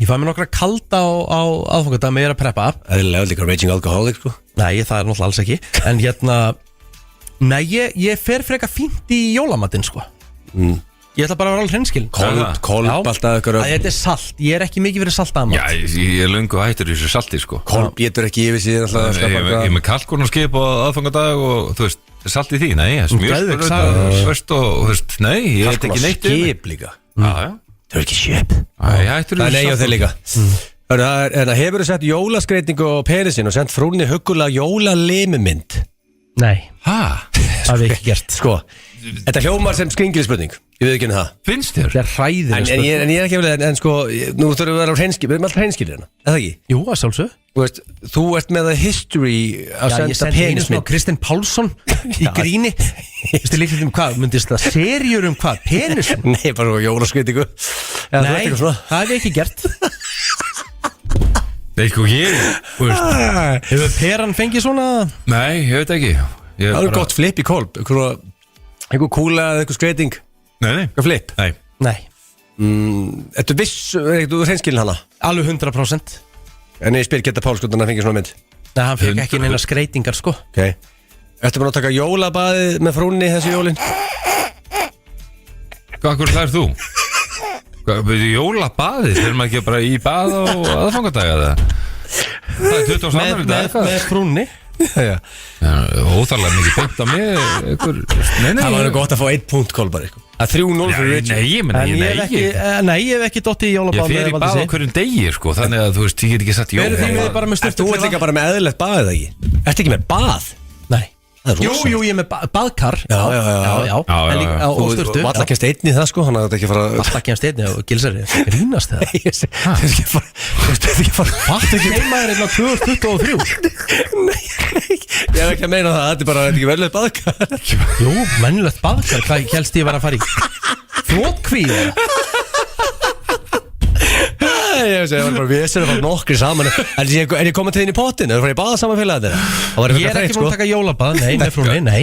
fæ mér nokkra kalda á aðfangadag með ég er að preppa. Það er líka raging alcoholic, sko. Nei, það er náttúrulega alls ekki. En nei, ég fer freka fínt í jólamatinn, sko. Ég ætla bara að vera alveg hreinskilin. Kolb alltaf ykkur. Þetta er salt, ég er ekki mikið fyrir saltamat. Já, ég er löngu hættur í þessu salti, sko. Kolb getur ekki yfir síðan alltaf. Ég er með kalkunarskip á aðfangadag og þú veist, salt í því, nei, smjörst og þú veist, nei, ég heit ekki neitt um. Skip líka. Já. Það er ekki skip. Það er nei á þeir líka. Hefur þú sett jólaskreitingu á penisinn og sendt frúnni huggulega jólalimumynd? Nei. Hæ? Það hef ég ekki gert. Sko, þetta hljómar sem skringilspurning. Ég veit ekki það. Finnst þér? Það er hræðileg spurning. En ég er ekki vel, en sko, nú þurfum við að vera á hreinskil. Við erum alltaf hreinskilir hérna, eða ekki? Jú, að sjálfsög. Þú ert með það history að senda penismynd. Ég sendi einu svona Kristinn Pálsson í gríni. Vistu líka hvað, myndist það serjur hvað, penismynd? Nei, bara jólaskreitingu. Nei, það hef ég ekki gert. Nei, sko, hefur peran fengið svona? Nei, ég veit ekki. Það er gott flip í kolb. Einhver kúla eða eitthvað skreiting. Nei. Eitthvað flip. Nei. Ertu viss, þú hreinskilin hana? Alveg 100%. En ég spyr geta Pál sko, þannig að fengið svona mynd. Nei, hann fekk ekki neina skreitingar, sko. Ok. Ertu bara að taka jólabaðið með frúnni þessi jólin? Hvað hlær þú? Jólabaðið? Þeir maður ekki bara í bað á aðfangadag eða? Það er 20 ára með frúnni. Óþarlega mikið beint á mig. Það var gott að fá 1 punkt, Kolbar. Það Það er 3-0 fyrir Richie. Nei, ég meina, Nei, ég hef ekki dottið í jólabað. Ég fer í bað á hverjum degi, sko. Þannig að, þú veist, ég get ekki sagt jól. Verður því með bara með Þú ert líka bara með eðlilegt bað, eða ekki? Ertu ekki með bað? Nei. Jú, ég er með baðkar. Já. En líka á sturtu. Þú valla ekki að steitni það, sko. Hann hafði ekki fara... Valla ekki að steitni og gilsari. Grínast það. Það er ekki fara... Fattu ekki heimaður einn á 2023. Nei, ég er ekki að meina það. Þetta er bara ekki verðilegt baðkar. Jú, mennilegt baðkar. Hvað helst ég var að fara í? Þvottkvíð. Ég var bara visur að fara nokkri saman. Er ég komið til þín í pottin? Er það farið í baða saman félag þetta? Ég er ekki búin að taka jólabað. Nei, með frúni, nei.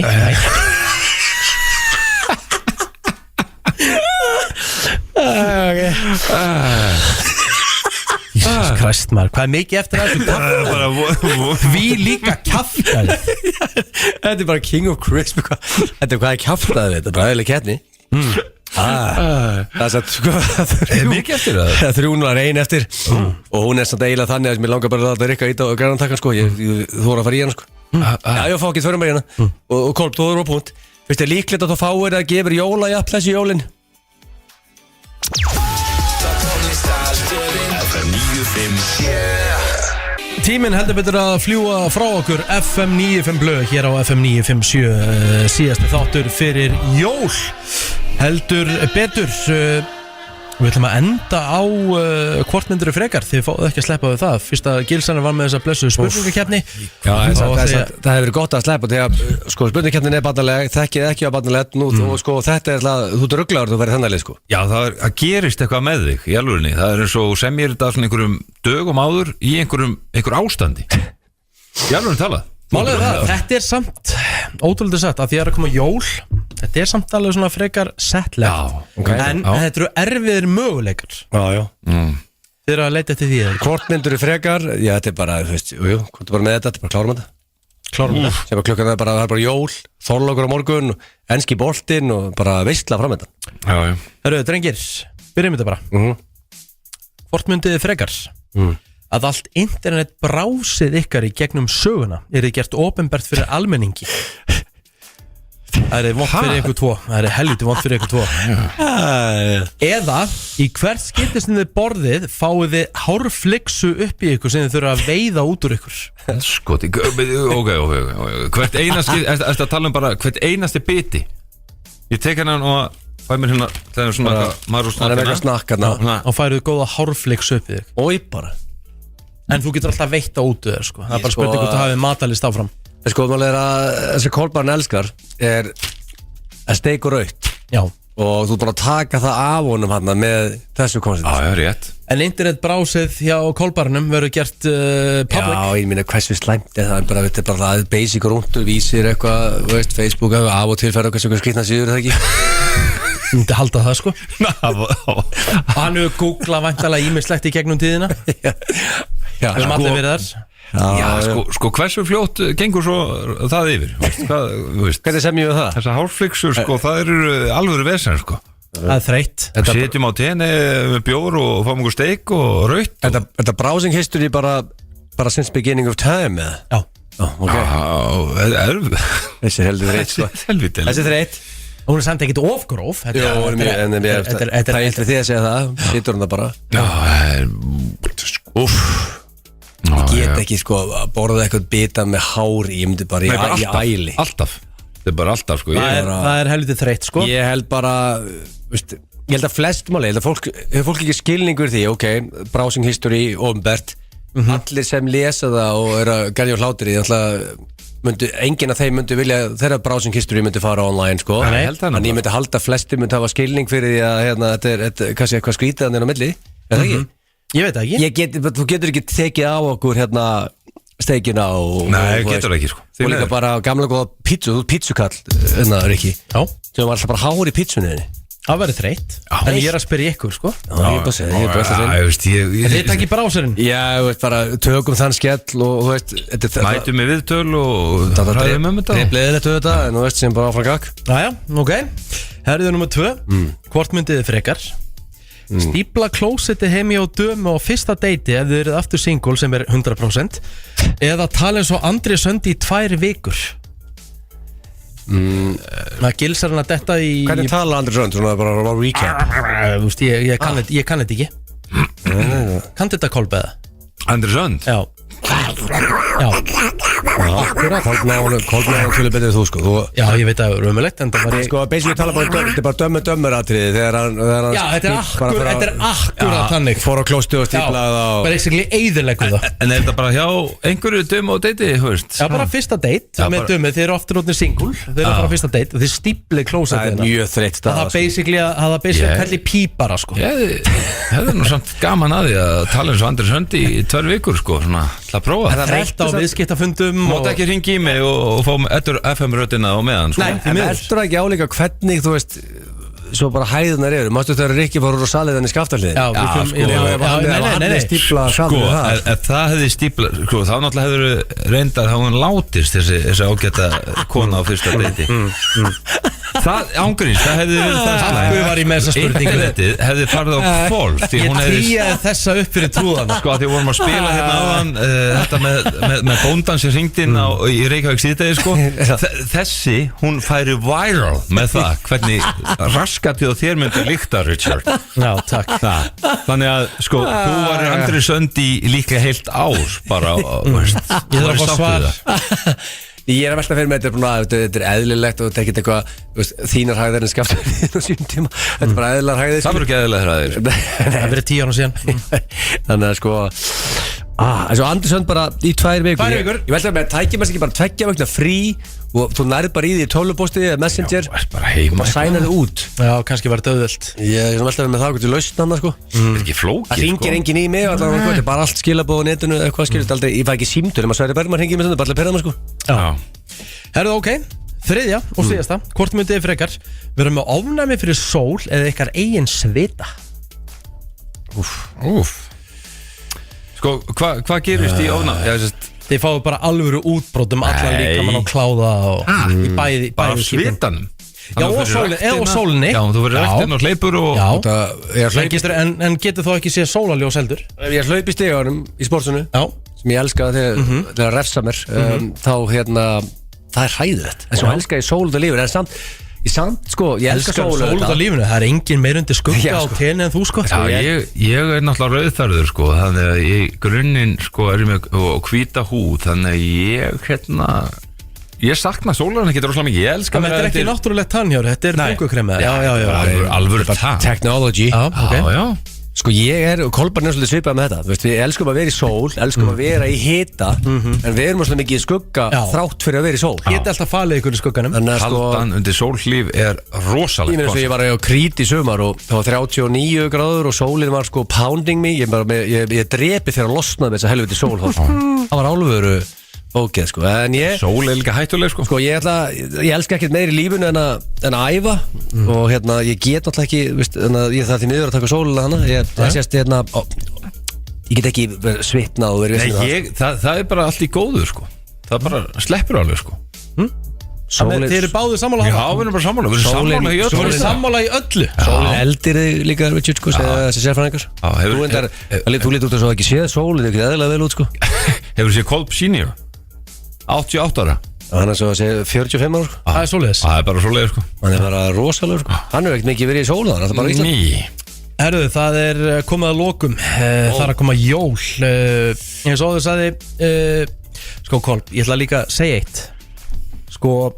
Jesus Christ, maður. Hvað er mikið eftir þessu? Því líka kjaftaði. Þetta er bara king of crisp. Þetta er hvað er kjaftaði við? Þetta er bara eðlileg keppni. Það er mikið eftir það. Það er 3-1 eftir og hún er samt eiginlega þannig að mér langar bara að láta Rikka íta og græna takkan sko. Þú voru að fara í hana sko. Já, ég fá ekki þörfum bara í hana. Og Kolb, þú voru á punkt. Finnst þér líklegt að þú fáir að gefur jólajafn þessi jólin? Tíminn heldur betur að fljúa frá okkur. FM 95 Blö hér á FM 957 síðasti þáttur fyrir jól. Heldur betur. Við ætlum að enda á hvort myndir frekar. Þið fáðu ekki að sleppa við það. Fyrst að Gilsanur var með þessa blessu spurningakeppni. Já, það hefur verið gott að sleppa þegar sko spurningakeppnin er barnaleg, þekkið ekki á barnalegt nú og sko þetta er alltaf, þú ert rugglaður þú verið þennalið sko. Já, það gerist eitthvað með þig í alvörinni. Það er eins og sem ég er þetta svona einhverjum dögum áður í einhver ástandi. Í alvörinni talað. Málega það, þetta er samt ótrúlega satt að því að koma jól. Þetta er samt alveg svona frekar settlegt en þetta eru erfiðir möguleikar. Já. Þið eru að leita eftir því hvort myndur frekar, já þetta er bara þú veist, hvort er bara með þetta er bara klárum þetta sem að klukkan það er bara jól þorlókur á morgun, enski boltinn og bara veistla fram þetta. Já. Herru, drengir, byrjum þetta bara. Hvort myndið frekar að allt internet brásið ykkar í gegnum söguna er þið gert opinbert fyrir almenningi? Það er vont fyrir ykkur tvo. Það er helviti vont fyrir ykkur tvo. Eða í hvert skipti sem þið borðið fáið þið hárflixu upp í ykkur sem þið þurfa að veiða út úr ykkur. Skoti, ok. Hvert einasti, eftir að tala um bara hvert einasti biti. Ég tek hennan og fæ mér hérna, það er svona maður það er eitthvað snakkarna og færið góða hárflixu upp í þig. Ói bara. En þú getur alltaf veitt á út þér sko. Það er bara spurning hvort þú hafið matalist áfram. Sko, maður er að þessi Kolbarn elskar er að steik og raut. Já. Og þú er bara að taka það af honum hann með þessu koncept. Já, rétt. En internetbrásið hjá Kolbarnum verður gert public. Já, ég minna hversu slæmt er það bara, þetta er bara það basic rúndur, vísir eitthvað, veist, Facebook af og til fer eitthvað skrýtna síður, það ekki? Þú myndi halda það sko. Hann hefur googlað væntalega ímislegt í gegnum tíðina. Já, við allir verið þar. Já, sko hversu fljótt gengur svo það yfir, veist? Hvernig sem ég við það? Þessar hárflixur, sko, það eru alvöru vesen, sko. Það er þreytt. Sitjum á tenni með bjór og fáum einhver steik og raut. Þetta browsing history bara since beginning of time, eða? Já. Ok. Þessi er heldur þreytt, sko. Þessi er þreytt. Hún er samt ekkert ofgróf. Jó, en það er eitthvað því að segja það. Sýtur hún það bara. Já, úff. Ég get ekki sko að borða eitthvað bita með hári. Ég myndi bara í æli. Alltaf. Það er bara alltaf sko. Það er helviti þreytt sko. Ég held bara, veist, ég held að flest máli, hefur fólk ekki skilningur því, ok, browsing history, opinbert, allir sem lesa það og eru að gælja á hlátur í, enginn af þeim myndi vilja, þeirra browsing history myndi fara online sko. Þannig ég myndi halda að flestir myndi hafa skilning fyrir því að hérna, þetta er kannski eitthvað skrítið þannig á milli, er það ekki? Ég veit ekki. Þú getur ekki tekið á okkur hérna steikina og... Nei, getur ekki sko. Og líka bara gamla góða pítsu, þú pítsukall, Rikki. Já. Sem var alltaf bara hár í pítsunni þinni. Það verður þreytt. En ég er að spyrja ykkur sko. Já, ég er bara að segja, ég er bara alltaf þinn. Þið takk í brásurinn. Já, þú veist, bara tökum þann skell og þú veist... Mætum við viðtöl og ræðum þetta. Það er bleðilegt þetta, en þú veist sem bara áfram gakk. Jájá, ok. Herriður nummer 2. Hvort myndið þið frekar? Stípla klósetti heimi á dömu á fyrsta deiti ef þið eruð aftur single sem er 100% eða tala eins og Andri Söndi í 2 vikur. maður gilsar hann að detta í Hvernig tala Andri Sönd, svona bara recap? Þú veist, ég kann þetta ekki. Kann þetta kolbeða? Andri Sönd? Já. Kolbjörn tölur betur þú sko Já, ég veit að það er umulegt en það var ég Sko, basically tala bara þetta er bara dömmur atriði þegar hann Já, þetta er akkurat þannig fór á klóstu og stíplað á bara basically eyðilegu það En er þetta bara hjá einhverju dömu og deiti, þú veist? Já, bara fyrsta date með dömu, þeir eru ofta rótnir single þeir eru bara fyrsta date og þeir stípli klósa Það er mjög þreytt stað Það er basically kalli pípara sko Ég hefði nú samt gaman að því að tala eins og Andri Sönd í 2 vikur sko, svona, til að prófa Þreytt á viðskiptafundum Mátt ekki ringi í mig og fá FM-röddina á meðan sko. En veldur það ekki álíka hvernig, þú veist svo bara hæðunar eru, mástu þegar Rikki fór úr saliðan í Skaftárhlíð Nei stípla sko, ef það hefði stípla sko, þá náttúrulega hefur reyndar þá hann látist þessi ágæta kona á fyrsta deiti það ángríns, það hefði verið það Akkur var ég með þessa spurningu internetið hefði farið á kvolf Ég tíjaði þessa upp fyrir trúðan sko, því vorum að spila hérna áðan þetta með bóndan sem hringdi inn í Reykjavík síðdegi sko þessi, hún færi viral með það, hvernig raskatið á þér myndi líkta, Richard Já, takk Þannig að, sko, þú var Andri Sönd í líka heilt ár bara, veist Ég þarf að fá svar Ég er að velta fyrir mig, þetta er eðlilegt og þetta er ekkert eitthvað þínar hægðir en Skaftárhlíð á sínum tíma Þetta er bara eðlilegar hægðir Það verður ekki eðlilegar hægðir Það har verið 10 ára síðan Þannig að sko Þessu Andri Sönd bara í 2 vikur Ég velta með að tækja maður ekki bara 2 vikna frí og þú nærið bara í því tölvupósti eða messenger og sænar þið út Já, kannski var þetta auðvelt Ég er velta með það hvort ég lausn hann sko Það er ekki flókið Það ringir enginn í mig þetta er bara allt skilabóð á netinu eitthvað skilur aldrei, ég fæ ekki símtöl maður Sverrir Bergman hringir mig svona, bara til að perða maður sko Herðu ok, þriðja og síðasta Hvort myndið þið frekar vera með ofnæmi fyrir sól eða ykkar eigin svita Sko, hvað gerist í ofnæmi? Þið fáu bara alvöru útbrót allan líkamann og kláða og í bæði Bara svitanum? Já, og sólinni Já, þú verður rektin og hleypur og En getur þú ekki séð sólaljós heldur? Ég hlaup í stiganum í sportsunu sem ég elska þegar að refsa mér þá hérna það er hræðilegt en svo elska ég sól út af lífinu en samt sko, ég elska sól út af lífinu það er engin meirundi skugga á tenni en þú sko Já, ég er náttúrulega rauðþarður sko þannig að í grunninn sko er ég með hvíta húð þannig að ég sakna sólarinn ekki rosalega mikið, ég elska þetta er ekki náttúrulegt tannhjár, þetta er bungukremi alvöru tann technology Já Sko ég og Kolbarn er svolítið svipað með þetta Við elskum að vera í sól, elskum að vera í hita en við erum svolítið mikið í skugga þrátt fyrir að vera í sól Geti alltaf falið ykkur í skugganum Haldan undir sólhlíf er rosalega Ég var á Krít í sumar og það var 39 gráður og sólinn var sko pounding me Ég drepi þegar að losna með þessa helviti sól Það var álveru ógeð sko en Sól er líka hættuleg sko ég elska ekkert meir í lífunu en að æfa og hérna ég get alltaf ekki ég þarf því miður að taka sóluna hana það sést ég get ekki svitna og verið það er bara allt í góðu sko það bara sleppur alveg sko Þeir eru báðu sammála Já, við erum bara sammála Við erum sammála í öllu Sólinn eldir þig líka Richard sko þessi sérfræðingar Þú lítur út að svo ekki séð sólinn þig ekki eðlilega vel út sko Hefur þú séð Kolb Senior 88 ára Hann er svo að segja 45 ára Það er svoleiðis Það er bara svoleiðis sko Hann er bara rosalegur sko Hann er ekkert mikið verið í sóla Það er bara Ísland Herðu, það er komið að lokum Það er að koma jól eins og þú sagði Sko Kolb, ég ætla líka að segja eitt Sko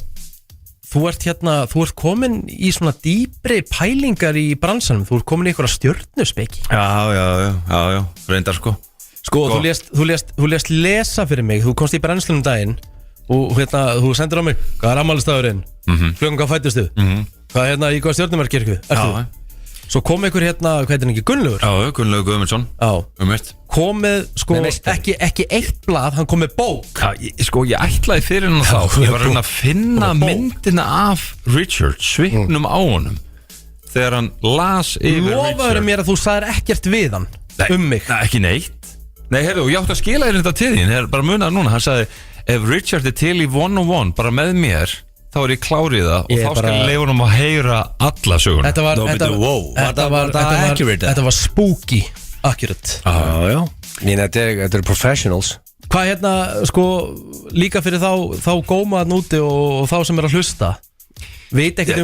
Þú ert komin í svona dýpri pælingar í bransanum Þú ert komin í einhverja stjörnuspeki Já, reyndar sko Sko, þú lést lesa fyrir mig Þú komst í brennslunum daginn Og þú sendir á mig Hvað er afmælisdagurinn? Klukkan hvað fættustu? Hvað í hvað stjörnumerkirkju? Svo kom einhver hvað heitir hann ekki? Gunnlaugur? Já, Gunnlaugur Guðmundsson Komið, sko, ekki eitt blað Hann kom með bók Sko, ég ætlaði fyrir hann þá Ég var að finna myndina af Richard Svipnum á honum Þegar hann las yfir Richard Lofaðu mér að þú sagðir ekkert við hann mig Nei, ekki neitt Nei, heyrðu, og ég átti að skila þér þetta til þín bara munaður núna, hann sagði ef Richard er til í 101 bara með mér þá er ég klárið það og þá skal ég leifa hann að heyra alla söguna Þetta var spooky accurate Já, þetta er professionals Hvað hérna, sko, líka fyrir þá gómaðan úti og þá sem að hlusta veit ekkert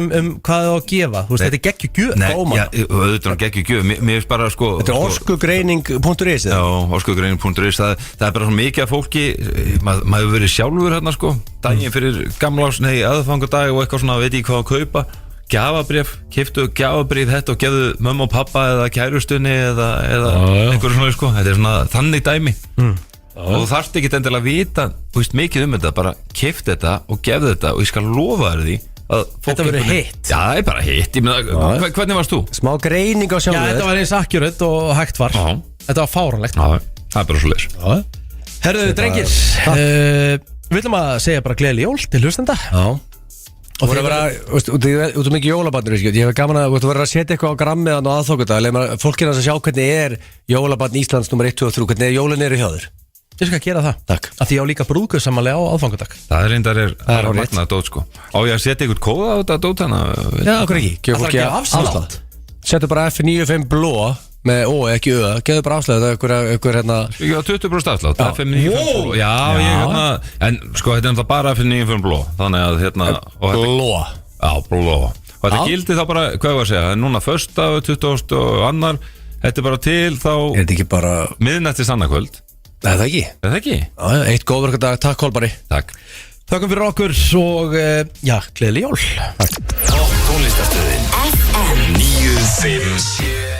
hvað það á að gefa. Þú veist, þetta er geggjugjöf. Nei, já, auðvitað geggjugjöf. Mér finnst bara, sko... Þetta er orskugreining.is. Já, orskugreining.is. Það er bara svo mikið af fólki, maður hefur verið sjálfur hérna, sko, daginn fyrir gamlárs, aðfangadag og eitthvað svona, veit ég hvað að kaupa. Gjafabréf, keyptu gjafabréf þetta og gefðu mömmu og pappa eða kærustunni eða einhverju svona, sko. Þetta er svona þannig dæmi. Og þú þarft ekki endilega að vita, þú veist, mikið þetta, bara keypt þetta og gefðu þetta og ég skal lofa þér því þetta verður hitt. Já, það er bara hitt. Hvernig varst þú? Smá greining á sjálfur. Já, þetta var eins accurate og hægt var. Þetta var fáránlegt. Já, það er bara svo leys. Herðu, drengir, við viljum að segja bara gleðileg jól til hlustenda. Já. Og þú verður mikið jólabarnir, ég hef gaman að þú verður að setja eitthvað á grammiðan og aðþókunda, fólk er að sjá hvernig jólabarn Íslands nr. 1, 2 og 3, hvernig jólin hjá þér. Ég skal gera það. Takk. Að því ég á líka brúðgjöfsammali á aðfangadag. Það er reyndar magnað dót, sko. Á ég að setja ykkur kóða á þetta dót hana? Já, okkur ekki. Það þarf að gefa afslátt. Settu bara F95 bló með ó, ekki öða. Gefðu bara afslátt, ykkur hérna... Ég á 20% afslátt, F95 bló. Já, ég hérna... En sko, þetta er bara F95 bló. Þannig að hérna... Bló. Já, bló. Og þetta gildi þá bara, hvað var að segja? Núna första, 20. og annar. Þetta er bara til þá... Er þetta ekki bara... Miðnættis annarkvöld. Nei, það ekki. Er það ekki? Já, eitt góðverkadag, takk Kolbari. Takk. Þakkum fyrir okkur og, já, gleðileg jól. Tónlistarstöðin FM 957